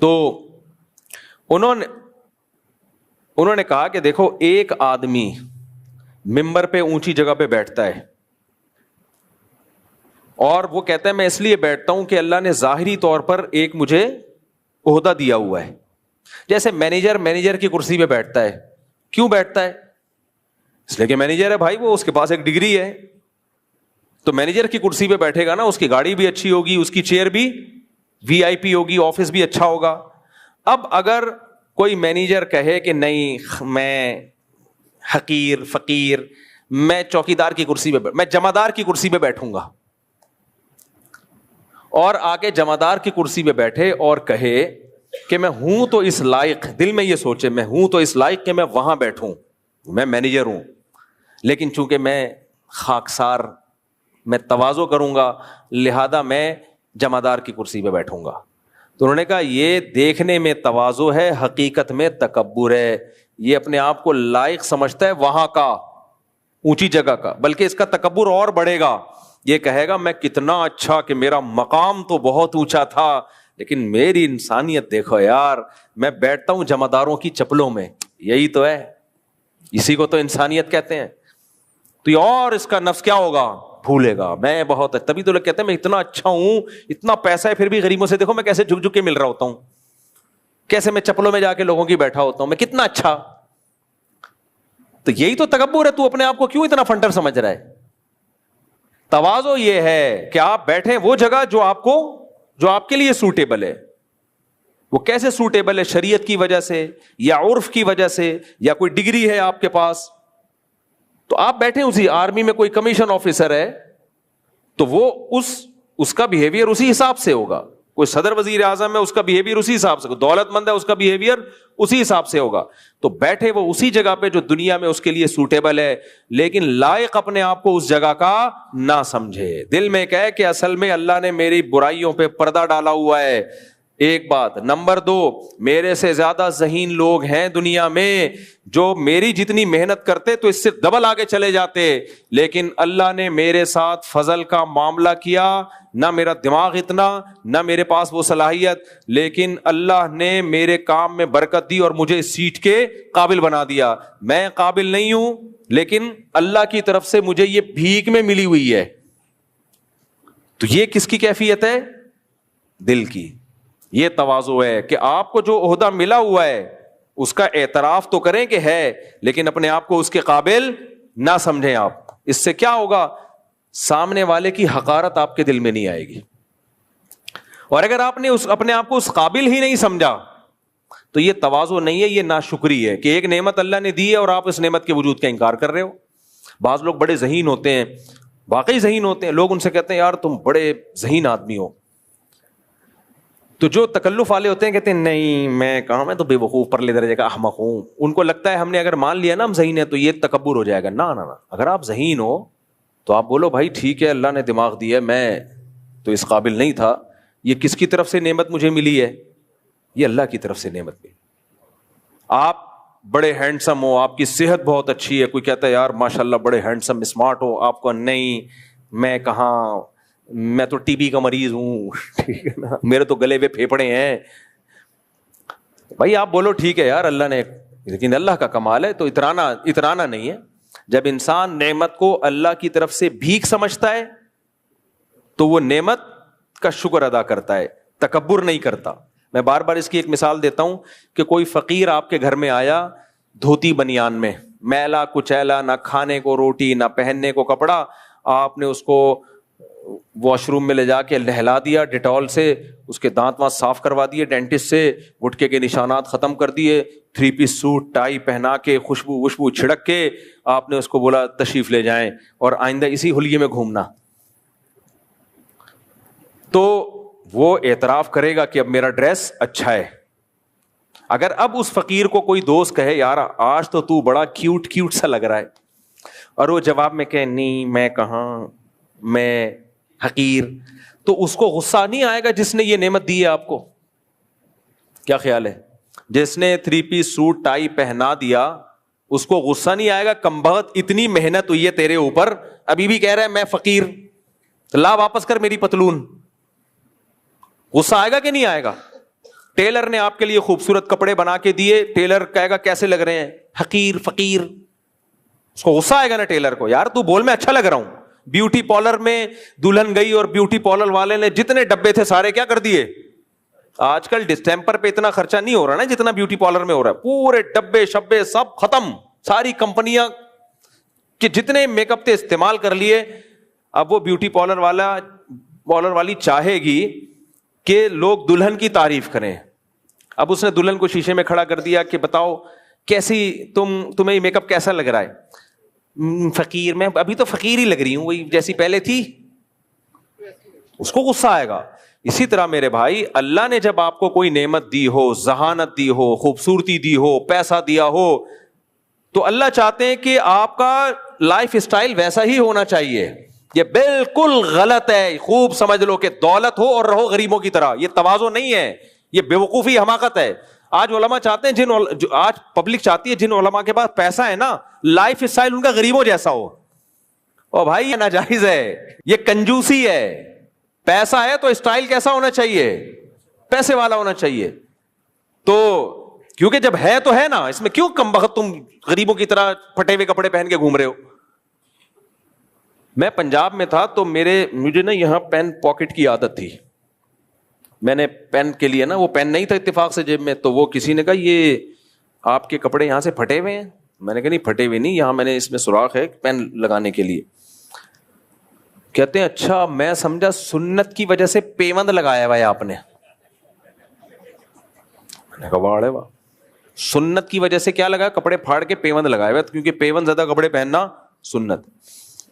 تو انہوں نے کہا کہ دیکھو ایک آدمی ممبر پہ اونچی جگہ پہ بیٹھتا ہے اور وہ کہتا ہے میں اس لیے بیٹھتا ہوں کہ اللہ نے ظاہری طور پر ایک مجھے عہدہ دیا ہوا ہے. جیسے مینیجر کی کرسی پہ بیٹھتا ہے. کیوں بیٹھتا ہے؟ اس لیے کہ مینیجر ہے بھائی, وہ اس کے پاس ایک ڈگری ہے, تو مینیجر کی کرسی پہ بیٹھے گا نا, اس کی گاڑی بھی اچھی ہوگی, اس کی چیئر بھی وی آئی پی ہوگی, آفس بھی اچھا ہوگا. اب اگر کوئی مینیجر کہے کہ نہیں میں حقیر فقیر, میں چوکیدار کی کرسی پہ, میں جمعدار کی کرسی پہ بیٹھوں گا, اور آگے جمعدار کی کرسی پہ بیٹھے اور کہے کہ میں ہوں تو اس لائق, دل میں یہ سوچے میں ہوں تو اس لائق کہ میں وہاں بیٹھوں, میں مینیجر ہوں, لیکن چونکہ میں خاکسار, میں تواضع کروں گا, لہذا میں جمعدار کی کرسی پہ بیٹھوں گا. تو انہوں نے کہا یہ دیکھنے میں تواضع ہے, حقیقت میں تکبر ہے. یہ اپنے آپ کو لائق سمجھتا ہے وہاں کا, اونچی جگہ کا, بلکہ اس کا تکبر اور بڑھے گا. یہ کہے گا میں کتنا اچھا کہ میرا مقام تو بہت اونچا تھا, لیکن میری انسانیت دیکھو یار, میں بیٹھتا ہوں جمعداروں کی چپلوں میں. یہی تو ہے, اسی کو تو انسانیت کہتے ہیں. تو اور اس کا نفس کیا ہوگا, بھولے گا میں بہت, تبھی تو لوگ کہتے ہیں میں اتنا اچھا ہوں, اتنا پیسہ ہے, پھر بھی غریبوں سے دیکھو میں کیسے جھک جھک کے مل رہا ہوتا ہوں, کیسے میں چپلوں میں جا کے لوگوں کی بیٹھا ہوتا ہوں, میں کتنا اچھا. تو یہی تو تکبر ہے. تو اپنے آپ کو کیوں اتنا فنٹر سمجھ رہا ہے؟ تواضع یہ ہے کہ آپ بیٹھیں وہ جگہ جو آپ کے لیے سوٹیبل ہے. وہ کیسے سوٹیبل ہے؟ شریعت کی وجہ سے, یا عرف کی وجہ سے, یا کوئی ڈگری ہے آپ کے پاس, تو آپ بیٹھیں. اسی آرمی میں کوئی کمیشن آفیسر ہے تو وہ اس کا بیہیویئر اسی حساب سے ہوگا. کوئی صدر وزیر اعظم ہے, اس کا بیہیویئر اسی حساب سے, کوئی دولت مند ہے, اس کا بیہیویئر اسی حساب سے ہوگا. تو بیٹھے وہ اسی جگہ پہ جو دنیا میں اس کے لیے سوٹیبل ہے, لیکن لائق اپنے آپ کو اس جگہ کا نہ سمجھے. دل میں کہے کہ اصل میں اللہ نے میری برائیوں پہ پردہ ڈالا ہوا ہے. ایک بات. نمبر 2, میرے سے زیادہ ذہین لوگ ہیں دنیا میں جو میری جتنی محنت کرتے تو اس سے ڈبل آگے چلے جاتے, لیکن اللہ نے میرے ساتھ فضل کا معاملہ کیا. نہ میرا دماغ اتنا, نہ میرے پاس وہ صلاحیت, لیکن اللہ نے میرے کام میں برکت دی اور مجھے اس سیٹ کے قابل بنا دیا. میں قابل نہیں ہوں, لیکن اللہ کی طرف سے مجھے یہ بھیک میں ملی ہوئی ہے. تو یہ کس کی کیفیت ہے؟ دل کی. یہ تواضع ہے کہ آپ کو جو عہدہ ملا ہوا ہے اس کا اعتراف تو کریں کہ ہے, لیکن اپنے آپ کو اس کے قابل نہ سمجھیں آپ. اس سے کیا ہوگا؟ سامنے والے کی حقارت آپ کے دل میں نہیں آئے گی. اور اگر آپ نے اپنے آپ کو اس قابل ہی نہیں سمجھا تو یہ تواضع نہیں ہے, یہ ناشکری ہے کہ ایک نعمت اللہ نے دی ہے اور آپ اس نعمت کے وجود کا انکار کر رہے ہو. بعض لوگ بڑے ذہین ہوتے ہیں, واقعی ذہین ہوتے ہیں, لوگ ان سے کہتے ہیں یار تم بڑے ذہین آدمی ہو, تو جو تکلف والے ہوتے ہیں کہتے ہیں نہیں میں کہاں, میں تو بے وقوف پرلے درجے کا احمق ہوں. ان کو لگتا ہے ہم نے اگر مان لیا نا ہم ذہین ہیں تو یہ تکبر ہو جائے گا. نہ, اگر آپ ذہین ہو تو آپ بولو بھائی ٹھیک ہے اللہ نے دماغ دیا ہے, میں تو اس قابل نہیں تھا, یہ کس کی طرف سے نعمت مجھے ملی ہے؟ یہ اللہ کی طرف سے نعمت ملی. آپ بڑے ہینڈسم ہو, آپ کی صحت بہت اچھی ہے, کوئی کہتا ہے یار ماشاء اللہ بڑے ہینڈسم اسمارٹ ہو, آپ کو نہیں میں کہاں, میں تو ٹی بی کا مریض ہوں, ٹھیک ہے نا, میرے تو گلے ہوئے پھیپڑے ہیں. بھائی آپ بولو ٹھیک ہے یار اللہ نے, لیکن اللہ کا کمال ہے. تو اترانا نہیں ہے. جب انسان نعمت کو اللہ کی طرف سے بھیک سمجھتا ہے تو وہ نعمت کا شکر ادا کرتا ہے, تکبر نہیں کرتا. میں بار بار اس کی ایک مثال دیتا ہوں کہ کوئی فقیر آپ کے گھر میں آیا دھوتی بنیان میں, میلا کچیلا, نہ کھانے کو روٹی نہ پہننے کو کپڑا, آپ نے اس کو واش روم میں لے جا کے نہلا دیا ڈیٹول سے, اس کے دانت وہاں صاف کروا دیے ڈینٹسٹ سے, گٹکے کے نشانات ختم کر دیے, 3 پیس سوٹ ٹائی پہنا کے خوشبو چھڑک کے آپ نے اس کو بولا تشریف لے جائیں اور آئندہ اسی حلیے میں گھومنا. تو وہ اعتراف کرے گا کہ اب میرا ڈریس اچھا ہے. اگر اب اس فقیر کو کوئی دوست کہے یار آج تو بڑا کیوٹ سا لگ رہا ہے, اور وہ جواب میں کہے نہیں میں کہاں, میں حقیر, تو اس کو غصہ نہیں آئے گا جس نے یہ نعمت دی ہے آپ کو؟ کیا خیال ہے؟ جس نے 3 پیس سوٹ ٹائی پہنا دیا اس کو غصہ نہیں آئے گا؟ کمبخت اتنی محنت ہوئی ہے تیرے اوپر, ابھی بھی کہہ رہا ہے میں فقیر, لا واپس کر میری پتلون. غصہ آئے گا کہ نہیں آئے گا؟ ٹیلر نے آپ کے لیے خوبصورت کپڑے بنا کے دیے, ٹیلر کہے گا کیسے لگ رہے ہیں, حقیر فقیر. اس کو غصہ آئے گا نا ٹیلر کو, یار تو بول میں اچھا لگ رہا ہوں. بیوٹی پارلر میں دلہن گئی اور بیوٹی پارلر والے نے جتنے ڈبے تھے سارے کیا کر دیے. آج کل ڈسٹیمپر پہ اتنا خرچہ نہیں ہو رہا نا جتنا بیوٹی پارلر میں ہو رہا ہے. پورے ڈبے شبے سب ختم, ساری کمپنیاں کہ جتنے میک اپ تھے استعمال کر لیے. اب وہ بیوٹی پارلر والی چاہے گی کہ لوگ دلہن کی تعریف کریں. اب اس نے دلہن کو شیشے میں کھڑا کر دیا کہ بتاؤ کیسی تمہیں یہ میک اپ کیسا لگ رہا ہے. فقیر, میں ابھی تو فقیر ہی لگ رہی ہوں, وہی جیسی پہلے تھی. اس کو غصہ آئے گا. اسی طرح میرے بھائی, اللہ نے جب آپ کو کوئی نعمت دی ہو, ذہانت دی ہو, خوبصورتی دی ہو, پیسہ دیا ہو, تو اللہ چاہتے ہیں کہ آپ کا لائف اسٹائل ویسا ہی ہونا چاہیے. یہ بالکل غلط ہے. خوب سمجھ لو کہ دولت ہو اور رہو غریبوں کی طرح, یہ تواضع نہیں ہے, یہ بیوقوفی حماقت ہے. آج علماء چاہتے ہیں آج پبلک چاہتی ہے جن علماء کے پاس پیسہ ہے نا, لائف اسٹائل ان کا غریبوں جیسا ہو. او بھائی یہ ناجائز ہے, یہ کنجوسی ہے. پیسہ ہے تو اسٹائل کیسا ہونا چاہیے, پیسے والا ہونا چاہیے. تو کیونکہ جب ہے تو ہے نا, اس میں کیوں کم بخت تم غریبوں کی طرح پھٹے ہوئے کپڑے پہن کے گھوم رہے ہو. میں پنجاب میں تھا تو مجھے نا یہاں پین پاکٹ کی عادت تھی. میں نے پین کے لیے نا, وہ پین نہیں تھا اتفاق سے جیب میں, تو وہ کسی نے کہا یہ آپ کے کپڑے یہاں سے پھٹے ہوئے ہیں. میں نے کہا نہیں پھٹے ہوئے نہیں, یہاں میں نے اس میں سوراخ ہے پین لگانے کے لیے. کہتے ہیں اچھا, میں سمجھا سنت کی وجہ سے پیوند لگایا ہوا ہے آپ نے. میں نے کہا واہ واہ, سنت کی وجہ سے کیا لگا, کپڑے پھاڑ کے پیوند لگائے ہوئے, کیونکہ پیوند زدہ کپڑے پہننا سنت.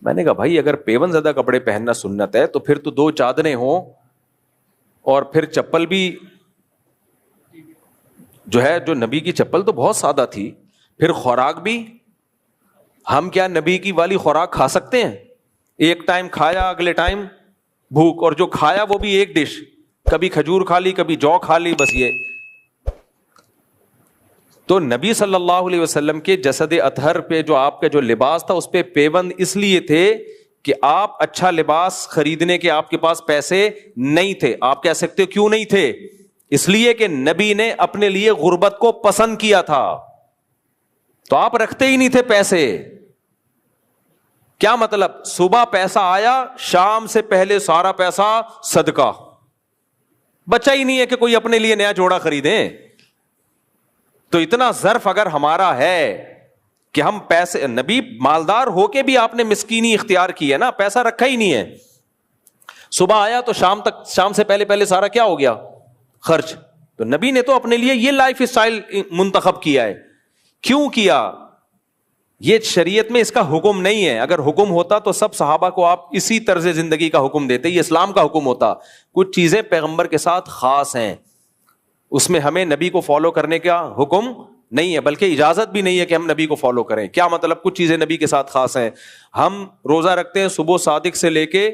میں نے کہا بھائی اگر پیوند زدہ کپڑے پہننا سنت ہے تو پھر تو 2 چادریں ہوں, اور پھر چپل بھی جو ہے, جو نبی کی چپل تو بہت سادہ تھی, پھر خوراک بھی, ہم کیا نبی کی والی خوراک کھا سکتے ہیں؟ ایک ٹائم کھایا اگلے ٹائم بھوک, اور جو کھایا وہ بھی ایک ڈش, کبھی کھجور کھا لی کبھی جو کھا لی, بس یہ. تو نبی صلی اللہ علیہ وسلم کے جسد اطہر پہ جو آپ کا جو لباس تھا اس پہ پیوند اس لیے تھے کہ آپ اچھا لباس خریدنے کے آپ کے پاس پیسے نہیں تھے. آپ کہہ سکتے ہو کیوں نہیں تھے, اس لیے کہ نبی نے اپنے لیے غربت کو پسند کیا تھا, تو آپ رکھتے ہی نہیں تھے پیسے. کیا مطلب, صبح پیسہ آیا, شام سے پہلے سارا پیسہ صدقہ, بچا ہی نہیں ہے کہ کوئی اپنے لیے نیا جوڑا خریدیں. تو اتنا ظرف اگر ہمارا ہے کہ ہم پیسے, نبی مالدار ہو کے بھی آپ نے مسکینی اختیار کی ہے نا, پیسہ رکھا ہی نہیں ہے. صبح آیا تو شام تک, شام سے پہلے سارا کیا ہو گیا, خرچ. تو نبی نے تو اپنے لیے یہ لائف اسٹائل منتخب کیا ہے. کیوں کیا؟ یہ شریعت میں اس کا حکم نہیں ہے. اگر حکم ہوتا تو سب صحابہ کو آپ اسی طرز زندگی کا حکم دیتے, یہ اسلام کا حکم ہوتا. کچھ چیزیں پیغمبر کے ساتھ خاص ہیں, اس میں ہمیں نبی کو فالو کرنے کا حکم نہیں ہے, بلکہ اجازت بھی نہیں ہے کہ ہم نبی کو فالو کریں. کیا مطلب, کچھ چیزیں نبی کے ساتھ خاص ہیں. ہم روزہ رکھتے ہیں صبح صادق سے لے کے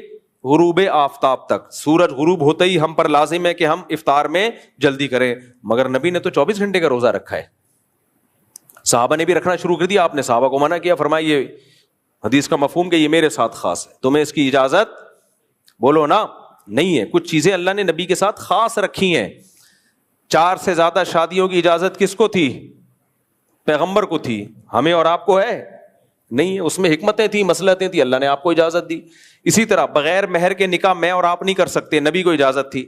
غروب آفتاب تک, سورج غروب ہوتے ہی ہم پر لازم ہے کہ ہم افطار میں جلدی کریں, مگر نبی نے تو 24 گھنٹے کا روزہ رکھا ہے. صحابہ نے بھی رکھنا شروع کر دیا, آپ نے صحابہ کو منع کیا, فرمایا یہ حدیث کا مفہوم کہ یہ میرے ساتھ خاص ہے, تمہیں اس کی اجازت بولو نا نہیں ہے. کچھ چیزیں اللہ نے نبی کے ساتھ خاص رکھی ہیں. 4 سے زیادہ شادیوں کی اجازت کس کو تھی؟ پیغمبر کو تھی, ہمیں اور آپ کو ہے نہیں. اس میں حکمتیں تھیں, مصلحتیں تھیں, اللہ نے آپ کو اجازت دی. اسی طرح بغیر مہر کے نکاح میں اور آپ نہیں کر سکتے, نبی کو اجازت تھی.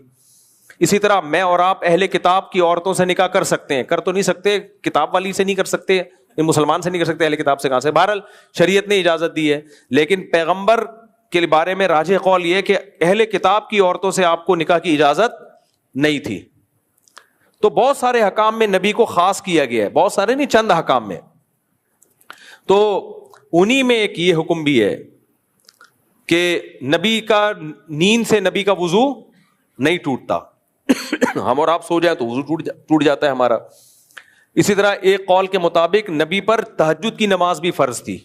اسی طرح میں اور آپ اہل کتاب کی عورتوں سے نکاح کر سکتے ہیں, کر تو نہیں سکتے, کتاب والی سے نہیں کر سکتے, مسلمان سے نہیں کر سکتے, اہل کتاب سے کہاں سے؟ بہرحال شریعت نے اجازت دی ہے. لیکن پیغمبر کے بارے میں راجح قول یہ کہ اہل کتاب کی عورتوں سے آپ کو نکاح کی اجازت نہیں تھی. تو بہت سارے حکام میں نبی کو خاص کیا گیا ہے, بہت سارے نہیں, چند حکام میں. تو انہی میں ایک یہ حکم بھی ہے کہ نبی کا نیند سے نبی کا وضو نہیں ٹوٹتا. ہم اور آپ سو جائیں تو وضو ٹوٹ جاتا ہے ہمارا. اسی طرح ایک قول کے مطابق نبی پر تہجد کی نماز بھی فرض تھی.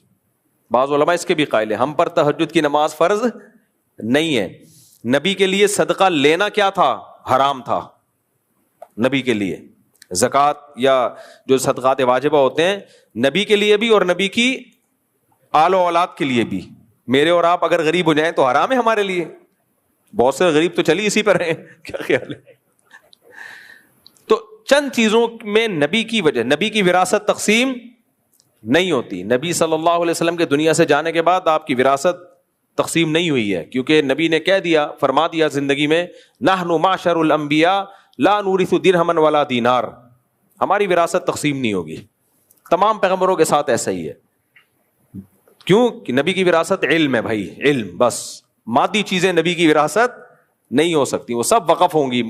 بعض علماء اس کے بھی قائل ہیں, ہم پر تہجد کی نماز فرض نہیں ہے. نبی کے لیے صدقہ لینا کیا تھا؟ حرام تھا نبی کے لیے. زکوٰۃ یا جو صدقات واجبہ ہوتے ہیں نبی کے لیے بھی اور نبی کی آل و اولاد کے لیے بھی. میرے اور آپ اگر غریب ہو جائیں تو حرام ہے ہمارے لیے. بہت سے غریب تو چلی اسی پر ہیں, کیا خیال ہے؟ تو چند چیزوں میں نبی کی وجہ، نبی کی وراثت تقسیم نہیں ہوتی. نبی صلی اللہ علیہ وسلم کے دنیا سے جانے کے بعد آپ کی وراثت تقسیم نہیں ہوئی ہے، کیونکہ نبی نے کہہ دیا، فرما دیا زندگی میں، نحن معشر الانبیاء لا نورث درہما ولا دینار، ہماری وراثت تقسیم نہیں ہوگی. تمام پیغمبروں کے ساتھ ایسا ہی ہے. کیوں؟ کہ نبی کی وراثت علم ہے بھائی، علم، بس مادی چیزیں نبی کی وراثت نہیں ہو سکتی، وہ سب وقف ہوں گی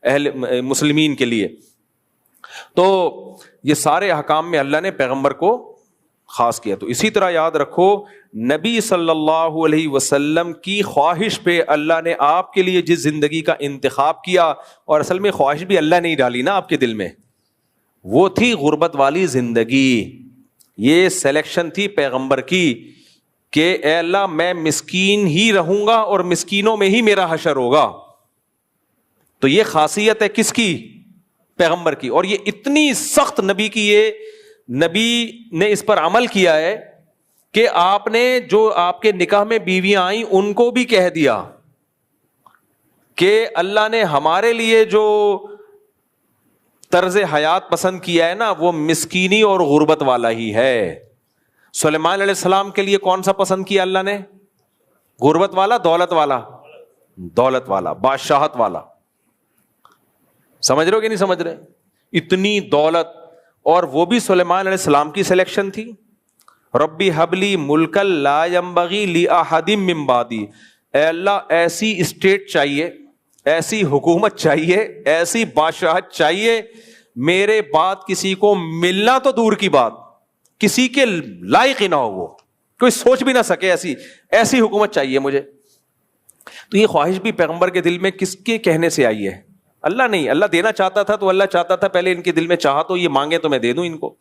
اہل مسلمین کے لیے. تو یہ سارے احکام میں اللہ نے پیغمبر کو خاص کیا. تو اسی طرح یاد رکھو، نبی صلی اللہ علیہ وسلم کی خواہش پہ اللہ نے آپ کے لیے جس زندگی کا انتخاب کیا، اور اصل میں خواہش بھی اللہ نے ہی ڈالی نا آپ کے دل میں، وہ تھی غربت والی زندگی. یہ سلیکشن تھی پیغمبر کی کہ اے اللہ میں مسکین ہی رہوں گا اور مسکینوں میں ہی میرا حشر ہوگا. تو یہ خاصیت ہے کس کی؟ پیغمبر کی. اور یہ اتنی سخت نبی کی، یہ نبی نے اس پر عمل کیا ہے کہ آپ نے جو آپ کے نکاح میں بیویاں آئیں ان کو بھی کہہ دیا کہ اللہ نے ہمارے لیے جو طرز حیات پسند کیا ہے نا، وہ مسکینی اور غربت والا ہی ہے. سلیمان علیہ السلام کے لیے کون سا پسند کیا اللہ نے؟ غربت والا، دولت والا؟ دولت والا، بادشاہت والا. سمجھ رہے ہو کہ نہیں سمجھ رہے؟ اتنی دولت، اور وہ بھی سلیمان علیہ السلام کی سلیکشن تھی. ربی حبلی ملک لا ینبغی لأحد من بعدی، اے اللہ ایسی اسٹیٹ چاہیے، ایسی حکومت چاہیے، ایسی بادشاہت چاہیے، میرے بعد کسی کو ملنا تو دور کی بات، کسی کے لائق ہی نہ ہو، وہ کوئی سوچ بھی نہ سکے، ایسی حکومت چاہیے مجھے. تو یہ خواہش بھی پیغمبر کے دل میں کس کے کہنے سے آئی ہے؟ اللہ نہیں. اللہ دینا چاہتا تھا تو اللہ چاہتا تھا پہلے ان کے دل میں چاہا تو یہ مانگے تو میں دے دوں ان کو.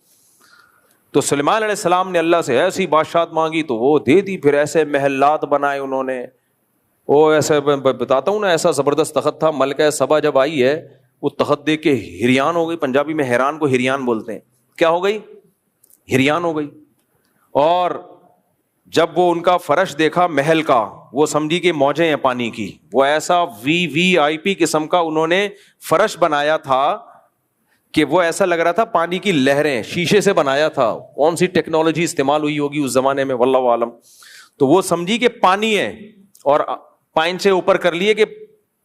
تو سلیمان علیہ السلام نے اللہ سے ایسی بادشاہت مانگی تو وہ دے دی. پھر ایسے محلات بنائے انہوں نے، وہ ایسے بتاتا ہوں نا، ایسا زبردست تخت تھا. ملکہ سبا جب آئی ہے وہ تخت دیکھ کے ہریان ہو گئی. پنجابی میں حیران کو ہریان بولتے ہیں. کیا ہو گئی؟ ہریان ہو گئی. اور جب وہ ان کا فرش دیکھا محل کا، وہ سمجھی کہ موجیں ہیں پانی کی. وہ ایسا VIP قسم کا انہوں نے فرش بنایا تھا کہ وہ ایسا لگ رہا تھا پانی کی لہریں، شیشے سے بنایا تھا. کون سی ٹیکنالوجی استعمال ہوئی ہوگی اس زمانے میں، واللہ عالم. تو وہ سمجھی کہ پانی ہے، اور پائن سے اوپر کر لیے کہ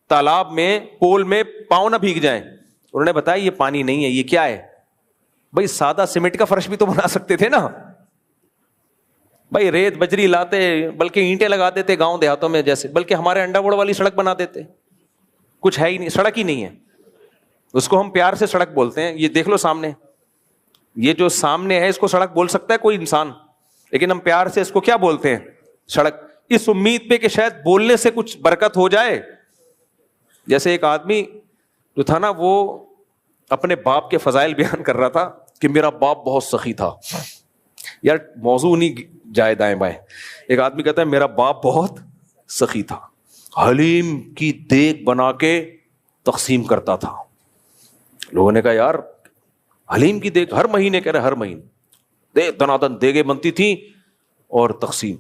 تالاب میں، پول میں پاؤں نہ بھیگ جائیں. انہوں نے بتایا یہ پانی نہیں ہے، یہ کیا ہے؟ بھائی سادہ سیمنٹ کا فرش بھی تو بنا سکتے تھے نا بھائی، ریت بجری لاتے، بلکہ اینٹیں لگا دیتے گاؤں دیہاتوں میں جیسے، بلکہ ہمارے انڈا گوڑ والی سڑک بنا دیتے. کچھ ہے ہی نہیں، سڑک ہی نہیں ہے. اس کو ہم پیار سے سڑک بولتے ہیں. یہ دیکھ لو سامنے، یہ جو سامنے ہے اس کو سڑک بول سکتا ہے کوئی انسان، لیکن ہم پیار سے اس کو کیا بولتے ہیں؟ سڑک. اس امید پہ کہ شاید بولنے سے کچھ برکت ہو جائے. جیسے ایک آدمی جو تھا نا، وہ اپنے باپ کے فضائل بیان کر رہا تھا کہ میرا باپ بہت سخی تھا. یار موضوع نہیں جائے دائیں بائیں. ایک آدمی کہتا ہے میرا باپ بہت سخی تھا، حلیم کی دیگ بنا کے تقسیم کرتا تھا. لوگوں نے کہا یار حلیم کی دیگ ہر مہینے، کہہ رہے ہر مہینے دنادن دیگیں بنتی تھیں اور تقسیم.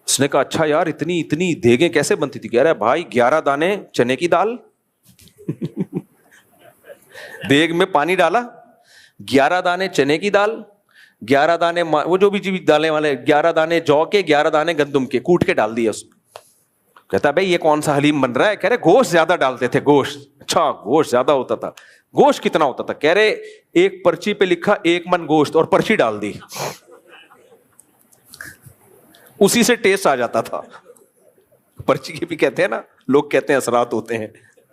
اس نے کہا اچھا یار اتنی دیگیں کیسے بنتی تھی؟ کہہ رہا ہے بھائی 11 دانے چنے کی دال دیگ میں پانی ڈالا، 11 دانے چنے کی دال، 11 دانے وہ جو بھی دالیں والے، 11 دانے جو کے، 11 دانے گندم کے، کوٹ کے ڈال دیا اس میں. کہتا ہے بھائی یہ کون سا حلیم بن رہا ہے؟ کہہ رہے گوشت زیادہ ڈالتے تھے. گوشت؟ اچھا گوشت زیادہ ہوتا تھا. گوشت کتنا ہوتا تھا؟ کہہ رہے ایک پرچی پہ لکھا 1 من گوشت، اور پرچی ڈال دی، اسی سے ٹیسٹ آ جاتا تھا. پرچی کے بھی کہتے ہیں نا لوگ، کہتے ہیں اثرات ہوتے ہیں،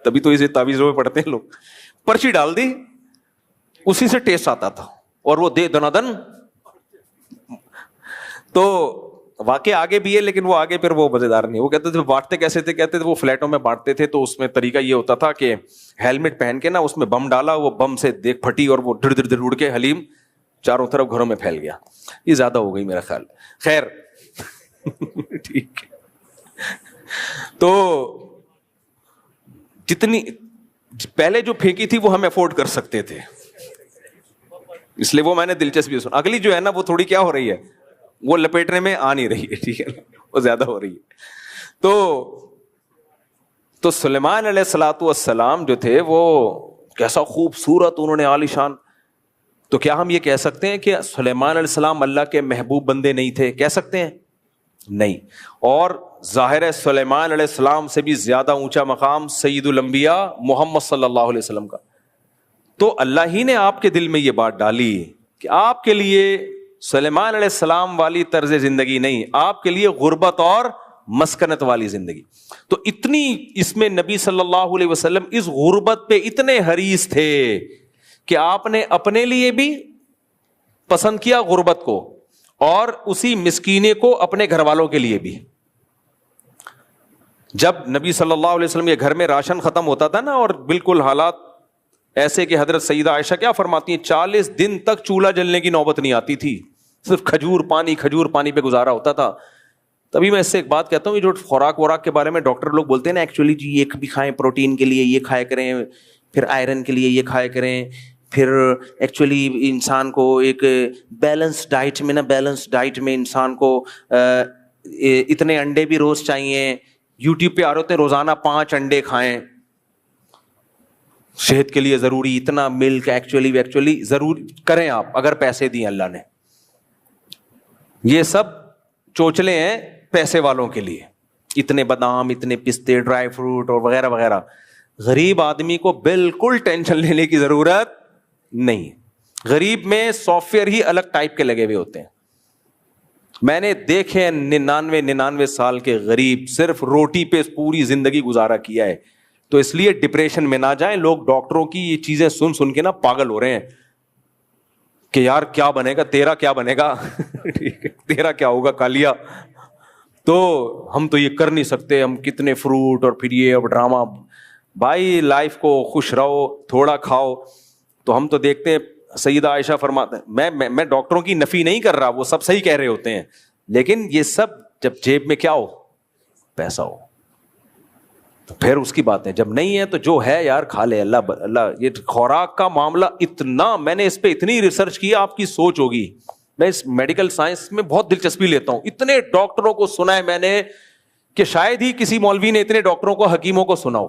تبھی تو اسے تعویذوں میں پڑھتے ہیں لوگ. پرچی ڈال دی، اسی سے ٹیسٹ آتا تھا، اور وہ دے دنادن. تو واقع آگے بھی ہے، لیکن وہ آگے پھر وہ مزیدار نہیں. وہ کہتے تھے بانٹتے کیسے تھے؟ کہتے تھے وہ فلیٹوں میں بانٹتے تھے، تو اس میں طریقہ یہ ہوتا تھا کہ ہیلمٹ پہن کے نا اس میں بم ڈالا، وہ بم سے دیکھ پھٹی اور وہ دھڑ دھڑ دھڑ اڑ کے حلیم چاروں طرف گھروں میں پھیل گیا. یہ زیادہ ہو گئی میرا خیال. خیر ٹھیک ہے. تو جتنی پہلے جو پھینکی تھی وہ ہم افورڈ کر سکتے تھے، اس لیے وہ میں نے دلچسپی سنا. اگلی جو ہے نا وہ تھوڑی کیا ہو رہی ہے، وہ لپیٹنے میں آ نہیں رہی ہے، ٹھیک ہے، وہ زیادہ ہو رہی ہے. تو سلیمان علیہ الصلوۃ والسلام جو تھے وہ کیسا خوبصورت انہوں نے عالیشان. تو کیا ہم یہ کہہ سکتے ہیں کہ سلیمان علیہ السلام اللہ کے محبوب بندے نہیں تھے؟ کہہ سکتے ہیں؟ نہیں. اور ظاہر ہے سلیمان علیہ السلام سے بھی زیادہ اونچا مقام سید الانبیاء محمد صلی اللہ علیہ وسلم کا. تو اللہ ہی نے آپ کے دل میں یہ بات ڈالی کہ آپ کے لیے سلیمان علیہ السلام والی طرز زندگی نہیں, آپ کے لیے غربت اور مسکنت والی زندگی. تو اتنی اس میں نبی صلی اللہ علیہ وسلم اس غربت پہ اتنے حریص تھے کہ آپ نے اپنے لیے بھی پسند کیا غربت کو, اور اسی مسکینے کو اپنے گھر والوں کے لیے بھی. جب نبی صلی اللہ علیہ وسلم کے گھر میں راشن ختم ہوتا تھا نا, اور بالکل حالات ایسے کہ حضرت سیدہ عائشہ کیا فرماتی ہیں, 40 دن تک چولہا جلنے کی نوبت نہیں آتی تھی, صرف کھجور پانی پہ گزارا ہوتا تھا. تبھی میں اس سے ایک بات کہتا ہوں, جو خوراک وراک کے بارے میں ڈاکٹر لوگ بولتے ہیں نا, ایکچولی جی یہ بھی کھائیں, پروٹین کے لیے یہ کھایا کریں, پھر آئرن کے لیے یہ کھایا کریں, پھر ایکچولی انسان کو ایک بیلنس ڈائٹ میں انسان کو اتنے انڈے بھی روز چاہیے. یوٹیوب پہ آ رہے ہوتے ہیں روزانہ 5 انڈے کھائیں, صحت کے لیے ضروری, اتنا ملک ایکچولی ضرور کریں آپ اگر پیسے دیے اللہ نے. یہ سب چوچلے ہیں پیسے والوں کے لیے, اتنے بادام, اتنے پستے, ڈرائی فروٹ اور وغیرہ وغیرہ. غریب آدمی کو بالکل ٹینشن لینے کی ضرورت نہیں. غریب میں سافٹ ویئر ہی الگ ٹائپ کے لگے ہوئے ہوتے ہیں. میں نے دیکھے 99 سال کے غریب صرف روٹی پہ پوری زندگی گزارا کیا ہے. تو اس لیے ڈپریشن میں نہ جائیں. لوگ ڈاکٹروں کی یہ چیزیں سن کے نا پاگل ہو رہے ہیں کہ یار کیا بنے گا, تیرا کیا بنے گا تیرا کیا ہوگا کالیا, تو ہم تو یہ کر نہیں سکتے, ہم کتنے فروٹ اور پھر یہ اب ڈرامہ. بھائی لائف کو خوش رہو, تھوڑا کھاؤ. تو ہم تو دیکھتے ہیں سیدہ عائشہ فرماتے ہیں, میں ڈاکٹروں کی نفی نہیں کر رہا, وہ سب صحیح کہہ رہے ہوتے ہیں, لیکن یہ سب جب جیب میں کیا ہو, پیسہ ہو, تو پھر اس کی بات ہے. جب نہیں ہے تو جو ہے یار کھا لے. اللہ یہ خوراک کا معاملہ اتنا, میں نے اس پہ اتنی ریسرچ کی, آپ کی سوچ ہوگی. میں اس میڈیکل سائنس میں بہت دلچسپی لیتا ہوں. اتنے ڈاکٹروں کو سنا ہے میں نے کہ شاید ہی کسی مولوی نے اتنے ڈاکٹروں کو, حکیموں کو سنا ہو.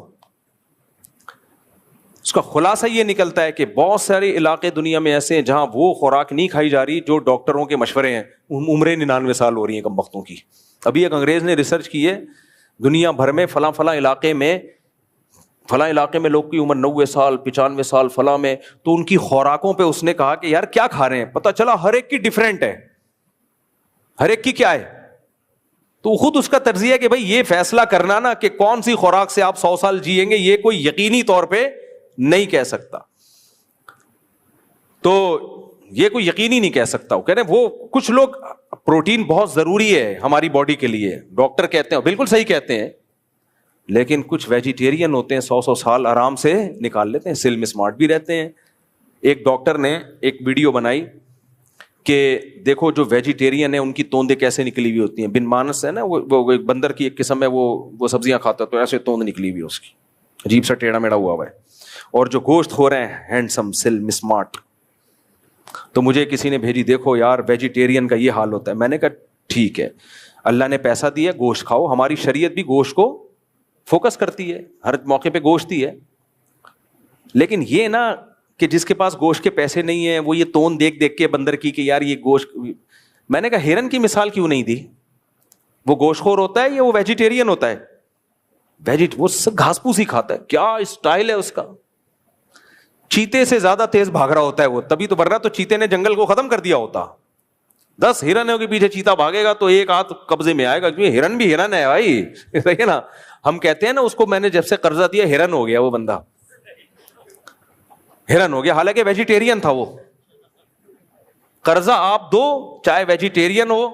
اس کا خلاصہ یہ نکلتا ہے کہ بہت سارے علاقے دنیا میں ایسے ہیں جہاں وہ خوراک نہیں کھائی جا رہی جو ڈاکٹروں کے مشورے ہیں. عمریں 99 سال ہو رہی ہیں کم بختوں کی. ابھی ایک انگریز نے ریسرچ کی ہے, دنیا بھر میں فلاں علاقے میں لوگ کی عمر 90 سال 95 سال فلاں میں, تو ان کی خوراکوں پہ اس نے کہا کہ یار کیا کھا رہے ہیں, پتہ چلا ہر ایک کی ڈیفرنٹ ہے, ہر ایک کی کیا ہے. تو خود اس کا تجزیہ ہے کہ بھائی یہ فیصلہ کرنا نا کہ کون سی خوراک سے آپ 100 سال جیئیں گے, یہ کوئی یقینی طور پہ نہیں کہہ سکتا. تو یہ کوئی یقینی نہیں کہہ سکتا. وہ کہہ رہے ہیں وہ کچھ لوگ پروٹین بہت ضروری ہے ہماری باڈی کے لیے, ڈاکٹر کہتے ہیں, بالکل صحیح کہتے ہیں, لیکن کچھ ویجیٹیرین ہوتے ہیں 100 سال آرام سے نکال لیتے ہیں, سلم اسمارٹ بھی رہتے ہیں. ایک ڈاکٹر نے ایک ویڈیو بنائی کہ دیکھو جو ویجیٹیرین ہے ان کی توندیں کیسے نکلی ہوئی ہوتی ہیں. بن مانس ہے نا, وہ ایک بندر کی ایک قسم ہے, وہ سبزیاں کھاتا ہے تو ایسے توند نکلی ہوئی ہے اس کی, عجیب سا ٹیڑھا میڑھا ہوا ہے. اور جو گوشت کھو رہے ہیں ہینڈسم سلم اسمارٹ. تو مجھے کسی نے بھیجی, دیکھو یار ویجیٹیرین کا یہ حال ہوتا ہے. میں نے کہا ٹھیک ہے, اللہ نے پیسہ دیا, گوشت کھاؤ. ہماری شریعت بھی گوشت کو فوکس کرتی ہے, ہر موقع پہ گوشت ہی ہے. لیکن یہ نا کہ جس کے پاس گوشت کے پیسے نہیں ہیں وہ یہ توند دیکھ کے بندر کی کہ یار یہ گوشت. میں نے کہا ہرن کی مثال کیوں نہیں دی, وہ گوشت خور ہوتا ہے یا وہ ویجیٹیرین ہوتا ہے؟ وہ گھاس پوس ہی کھاتا ہے, کیا اسٹائل ہے اس کا. چیتے سے زیادہ تیز بھاگ رہا ہوتا ہے وہ, تبھی تو ورنہ تو چیتے نے جنگل کو ختم کر دیا ہوتا. 10 ہرنوں کے پیچھے چیتا بھاگے گا تو ایک ہاتھ قبضے میں آئے گا, کیونکہ ہرن بھی ہرن ہے بھائی. صحیح ہے نا, ہم کہتے ہیں نا اس کو میں نے جب سے قرضہ دیا ہرن ہو گیا, وہ بندہ ہرن ہو گیا, حالانکہ ویجیٹیرین تھا وہ. قرضہ آپ دو, چاہے ویجیٹیرین ہو,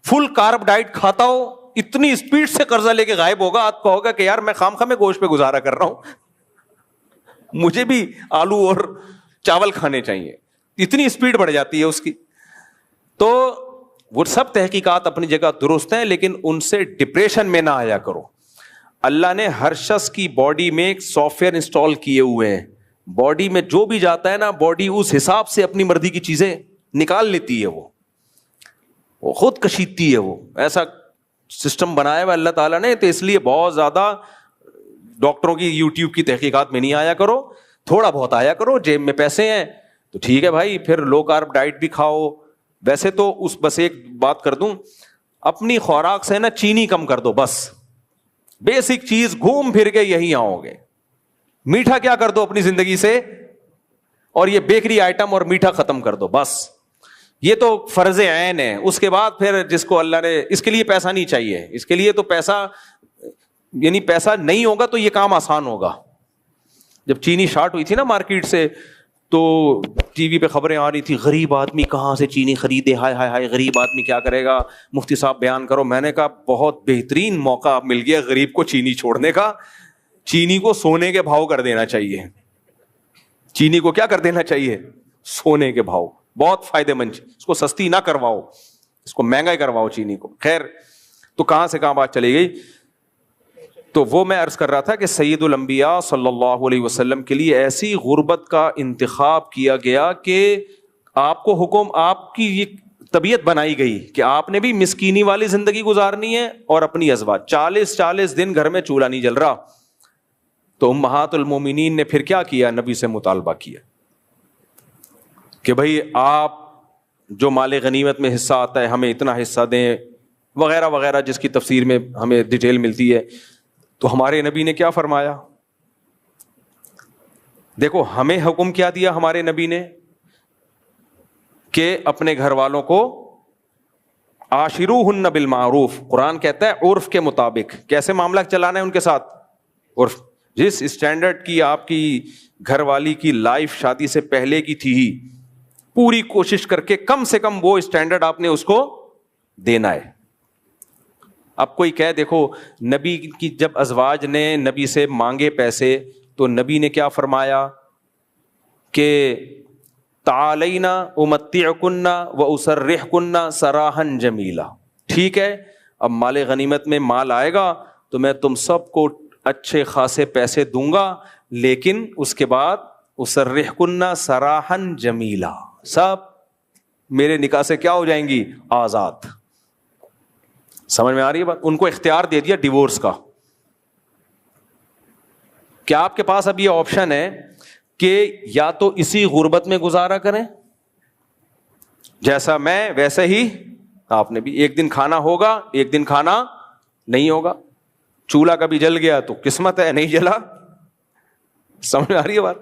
فل کارب ڈائٹ کھاتا ہو, اتنی اسپیڈ سے قرضہ لے کے غائب ہوگا, آپ کہو گا کہ یار میں خام خواہ میں گوشت پہ گزارا کر رہا ہوں, مجھے بھی آلو اور چاول کھانے چاہیے. اتنی اسپیڈ بڑھ جاتی ہے اس کی. تو وہ سب تحقیقات اپنی جگہ درست ہیں, لیکن ان سے ڈپریشن میں نہ آیا کرو. اللہ نے ہر شخص کی باڈی میں ایک سافٹ ویئر انسٹال کیے ہوئے ہیں. باڈی میں جو بھی جاتا ہے نا, باڈی اس حساب سے اپنی مرضی کی چیزیں نکال لیتی ہے, وہ خود کشیدتی ہے. وہ ایسا سسٹم بنایا ہوا اللہ تعالیٰ نے. تو اس لیے بہت زیادہ ڈاکٹروں کی یوٹیوب کی تحقیقات میں نہیں آیا کرو. تھوڑا بہت آیا کرو, جیب میں پیسے ہیں تو ٹھیک ہے بھائی, پھر لو کارب ڈائٹ بھی کھاؤ. ویسے تو بس ایک بات کر دوں, اپنی خوراک سے نا چینی کم کر دو, بس بیسک چیز, گھوم پھر کے یہی آؤ گے. میٹھا کیا کر دو اپنی زندگی سے, اور یہ بیکری آئٹم اور میٹھا ختم کر دو بس. یہ تو فرض عین ہے. اس کے بعد پھر جس کو اللہ نے, اس کے لیے پیسہ نہیں چاہیے, اس کے لیے تو پیسہ یعنی پیسہ نہیں ہوگا تو یہ کام آسان ہوگا. جب چینی شارٹ ہوئی تھی نا مارکیٹ سے, تو ٹی وی پہ خبریں آ رہی تھی, غریب آدمی کہاں سے چینی خریدے, ہائے ہائے ہائے غریب آدمی کیا کرے گا, مفتی صاحب بیان کرو. میں نے کہا بہت بہترین موقع مل گیا غریب کو چینی چھوڑنے کا. چینی کو سونے کے بھاؤ کر دینا چاہیے. چینی کو کیا کر دینا چاہیے, سونے کے بھاؤ. بہت فائدے مند, اس کو سستی نہ کرواؤ, اس کو مہنگا ہی کرواؤ چینی کو. خیر, تو کہاں سے کہاں بات چلی گئی. تو وہ میں عرض کر رہا تھا کہ سید الانبیاء صلی اللہ علیہ وسلم کے لیے ایسی غربت کا انتخاب کیا گیا کہ آپ کو حکم, آپ کی یہ طبیعت بنائی گئی کہ آپ نے بھی مسکینی والی زندگی گزارنی ہے, اور اپنی ازواج 40 دن گھر میں چولہا نہیں جل رہا. تو امہات المومنین نے پھر کیا کیا, نبی سے مطالبہ کیا کہ بھائی آپ جو مال غنیمت میں حصہ آتا ہے ہمیں اتنا حصہ دیں, وغیرہ وغیرہ, جس کی تفسیر میں ہمیں ڈیٹیل ملتی ہے. تو ہمارے نبی نے کیا فرمایا, دیکھو ہمیں حکم کیا دیا ہمارے نبی نے کہ اپنے گھر والوں کو عاشروہن بالمعروف. قرآن کہتا ہے عرف کے مطابق کیسے معاملہ چلانا ہے ان کے ساتھ. عرف, جس اسٹینڈرڈ کی آپ کی گھر والی کی لائف شادی سے پہلے کی تھی, ہی پوری کوشش کر کے کم سے کم وہ اسٹینڈرڈ آپ نے اس کو دینا ہے. اب کوئی کہے دیکھو نبی کی جب ازواج نے نبی سے مانگے پیسے تو نبی نے کیا فرمایا کہ تعالینا امتعکن واسرحکن سراحا جمیلا. ٹھیک ہے, اب مال غنیمت میں مال آئے گا تو میں تم سب کو اچھے خاصے پیسے دوں گا, لیکن اس کے بعد اسرحکن سراحا جمیلا, سب میرے نکاح سے کیا ہو جائیں گی, آزاد. سمجھ میں آ رہی ہے بات. ان کو اختیار دے دیا ڈیورس کا. کیا آپ کے پاس اب یہ آپشن ہے کہ یا تو اسی غربت میں گزارا کریں, جیسا میں ویسے ہی آپ نے بھی, ایک دن کھانا ہوگا ایک دن کھانا نہیں ہوگا. چولہا کبھی جل گیا تو قسمت ہے, نہیں جلا. سمجھ میں آ رہی ہے بات.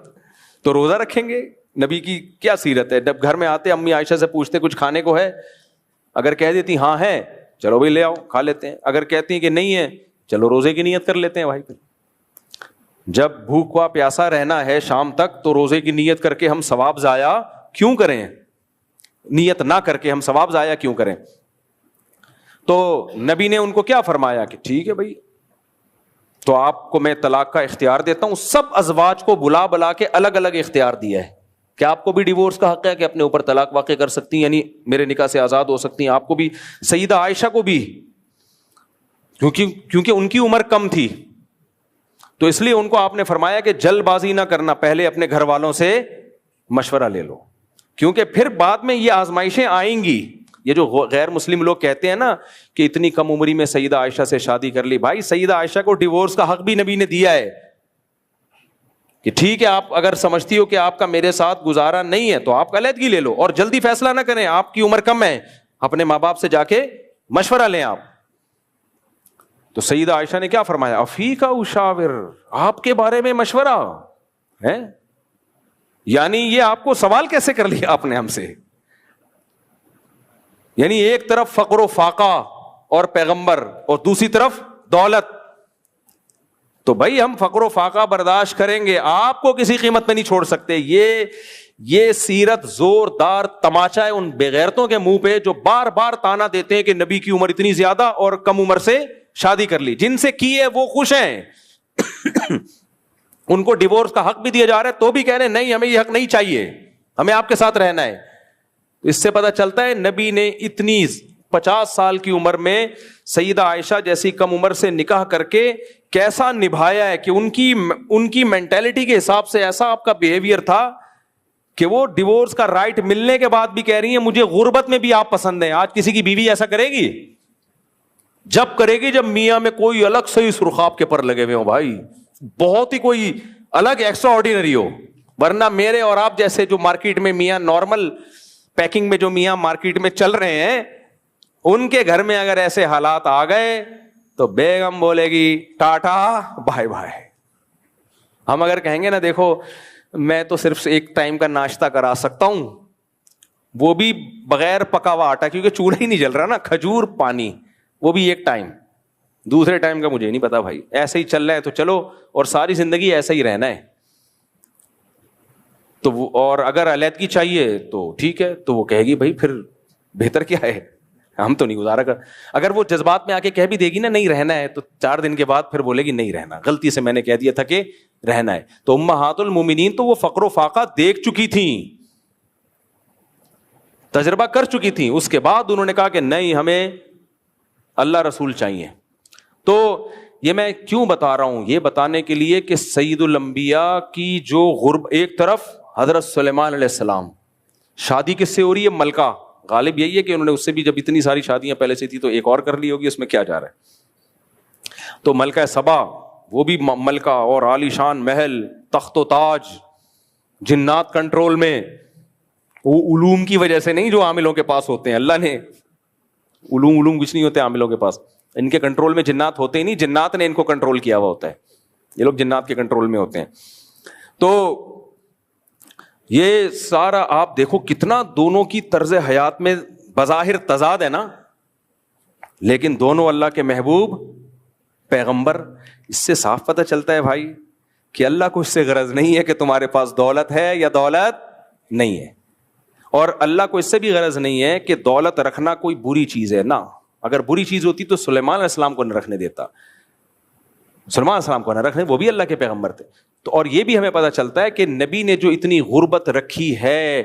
تو روزہ رکھیں گے. نبی کی کیا سیرت ہے, جب گھر میں آتے امی عائشہ سے پوچھتے کچھ کھانے کو ہے, اگر کہہ دیتی ہاں ہے چلو بھائی لے آؤ کھا لیتے ہیں, اگر کہتی ہیں کہ نہیں ہے چلو روزے کی نیت کر لیتے ہیں بھائی. پھر جب بھوکا پیاسا رہنا ہے شام تک تو روزے کی نیت کر کے ہم ثواب ضائع کیوں کریں, نیت نہ کر کے ہم ثواب ضائع کیوں کریں. تو نبی نے ان کو کیا فرمایا کہ ٹھیک ہے بھائی, تو آپ کو میں طلاق کا اختیار دیتا ہوں. سب ازواج کو بلا کے الگ الگ اختیار دیا ہے کہ آپ کو بھی ڈیورس کا حق ہے کہ اپنے اوپر طلاق واقع کر سکتی ہیں, یعنی میرے نکاح سے آزاد ہو سکتی ہیں. آپ کو بھی, سیدہ عائشہ کو بھی, کیونکہ ان کی عمر کم تھی تو اس لیے ان کو آپ نے فرمایا کہ جلد بازی نہ کرنا, پہلے اپنے گھر والوں سے مشورہ لے لو, کیونکہ پھر بعد میں یہ آزمائشیں آئیں گی. یہ جو غیر مسلم لوگ کہتے ہیں نا کہ اتنی کم عمری میں سیدہ عائشہ سے شادی کر لی, بھائی سیدہ عائشہ کو ڈیورس کا حق بھی نبی نے دیا ہے کہ ٹھیک ہے آپ اگر سمجھتی ہو کہ آپ کا میرے ساتھ گزارا نہیں ہے تو آپ علیحدگی لے لو, اور جلدی فیصلہ نہ کریں, آپ کی عمر کم ہے, اپنے ماں باپ سے جا کے مشورہ لیں آپ. تو سیدہ عائشہ نے کیا فرمایا, افیک اشاور, آپ کے بارے میں مشورہ ہے, یعنی یہ آپ کو سوال کیسے کر لیا آپ نے ہم سے. یعنی ایک طرف فقر و فاقہ اور پیغمبر, اور دوسری طرف دولت. تو بھائی ہم فقر و فاقہ برداشت کریں گے, آپ کو کسی قیمت پہ نہیں چھوڑ سکتے. یہ سیرت زوردار تماچا ہے ان بےغیرتوں کے منہ پہ جو بار بار تانا دیتے ہیں کہ نبی کی عمر اتنی زیادہ اور کم عمر سے شادی کر لی. جن سے کی ہے وہ خوش ہیں, ان کو ڈیورس کا حق بھی دیا جا رہا ہے تو بھی کہہ رہے ہیں نہیں ہمیں یہ حق نہیں چاہیے, ہمیں آپ کے ساتھ رہنا ہے. اس سے پتہ چلتا ہے نبی نے اتنی 50 سال کی عمر میں سیدہ عائشہ جیسی کم عمر سے نکاح کر کے کیسا نبھایا ہے, کہ ان کی مینٹیلٹی کے حساب سے ایسا آپ کا بیہیویئر تھا کہ وہ ڈیورس کا رائٹ ملنے کے بعد بھی کہہ رہی ہیں مجھے غربت میں بھی آپ پسند ہیں. آج کسی کی بیوی ایسا کرے گی؟ جب کرے گی جب میاں میں کوئی الگ سے ہی سرخاب کے پر لگے ہوئے ہو بھائی, بہت ہی کوئی الگ ایکسٹرا آرڈینری ہو, ورنہ میرے اور آپ جیسے جو مارکیٹ میں میاں نارمل پیکنگ میں جو میاں مارکیٹ میں چل رہے ہیں, ان کے گھر میں اگر ایسے حالات آ گئے تو بیگم بولے گی ٹاٹا بائے بائے. ہم اگر کہیں گے نا دیکھو میں تو صرف ایک ٹائم کا ناشتہ کرا سکتا ہوں, وہ بھی بغیر پکا ہوا آٹا, کیونکہ چولہا ہی نہیں جل رہا نا, کھجور پانی, وہ بھی ایک ٹائم, دوسرے ٹائم کا مجھے نہیں پتا بھائی, ایسے ہی چل رہا ہے تو چلو, اور ساری زندگی ایسا ہی رہنا ہے. تو وہ, اور اگر علیحدگی چاہیے تو ٹھیک ہے, تو وہ کہے گی بھائی پھر بہتر کیا ہے, ہم تو نہیں گزارا کر. اگر وہ جذبات میں آ کے کہہ بھی دے گی نا نہیں رہنا ہے, تو 4 دن کے بعد پھر بولے گی نہیں رہنا, غلطی سے میں نے کہہ دیا تھا کہ رہنا ہے. تو امہات المومنین تو وہ فقر و فاقہ دیکھ چکی تھیں, تجربہ کر چکی تھیں, اس کے بعد انہوں نے کہا کہ نہیں ہمیں اللہ رسول چاہیے. تو یہ میں کیوں بتا رہا ہوں, یہ بتانے کے لیے کہ سید الانبیاء کی جو ایک طرف حضرت سلیمان علیہ السلام, شادی کس سے ہو رہی ہے, ملکہ, غالب یہی ہے کہ انہوں نے اس سے بھی جب اتنی ساری شادیاں پہلے سے تھی تو ایک اور کر لی ہوگی, اس میں کیا جا رہا ہے. تو ملکہ سبا وہ بھی ملکہ, اور عالی شان محل, تخت و تاج, جنات کنٹرول میں, وہ علوم کی وجہ سے نہیں جو عاملوں کے پاس ہوتے ہیں, اللہ نے علوم کچھ نہیں ہوتے عاملوں کے پاس, ان کے کنٹرول میں جنات ہوتے ہی نہیں, جنات نے ان کو کنٹرول کیا ہوا ہوتا ہے, یہ لوگ جنات کے کنٹرول میں ہوتے ہیں. تو یہ سارا آپ دیکھو کتنا دونوں کی طرز حیات میں بظاہر تضاد ہے نا, لیکن دونوں اللہ کے محبوب پیغمبر. اس سے صاف پتہ چلتا ہے بھائی کہ اللہ کو اس سے غرض نہیں ہے کہ تمہارے پاس دولت ہے یا دولت نہیں ہے, اور اللہ کو اس سے بھی غرض نہیں ہے کہ دولت رکھنا کوئی بری چیز ہے نا. اگر بری چیز ہوتی تو سلیمان علیہ السلام کو نہ رکھنے دیتا, سلیمان علیہ السلام کو نہ رکھنے, وہ بھی اللہ کے پیغمبر تھے. تو اور یہ بھی ہمیں پتہ چلتا ہے کہ نبی نے جو اتنی غربت رکھی ہے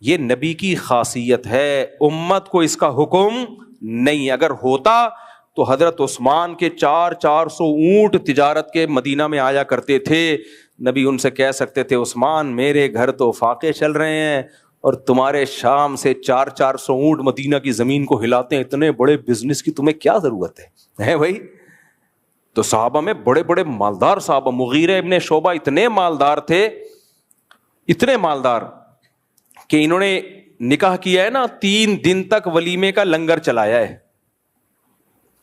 یہ نبی کی خاصیت ہے, امت کو اس کا حکم نہیں. اگر ہوتا تو حضرت عثمان کے 400 اونٹ تجارت کے مدینہ میں آیا کرتے تھے, نبی ان سے کہہ سکتے تھے عثمان میرے گھر تو فاقے چل رہے ہیں اور تمہارے شام سے 400 اونٹ مدینہ کی زمین کو ہلاتے ہیں, اتنے بڑے بزنس کی تمہیں کیا ضرورت ہے بھائی. تو صحابہ میں بڑے بڑے مالدار صحابہ, مغیرہ ابن شعبہ اتنے مالدار تھے, اتنے مالدار کہ انہوں نے نکاح کیا ہے نا 3 دن تک ولیمے کا لنگر چلایا ہے.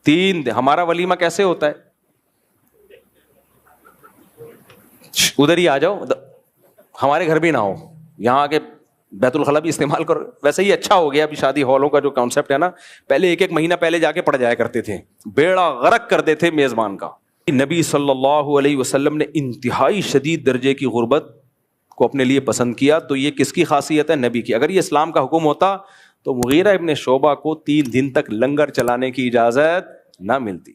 3 دن. ہمارا ولیمہ کیسے ہوتا ہے, ادھر ہی آ جاؤ, ہمارے گھر بھی نہ ہو, یہاں کے بیت الخلا بھی استعمال کرو. ویسے ہی اچھا ہو گیا ابھی شادی ہالوں کا جو کانسیپٹ ہے نا, پہلے 1 مہینہ پہلے جا کے پڑ جایا کرتے تھے, بیڑا غرق کر دیتے تھے میزبان کا. نبی صلی اللہ علیہ وسلم نے انتہائی شدید درجے کی غربت کو اپنے لیے پسند کیا. تو یہ کس کی خاصیت ہے, نبی کی. اگر یہ اسلام کا حکم ہوتا تو مغیرہ ابن شعبہ کو 3 دن تک لنگر چلانے کی اجازت نہ ملتی.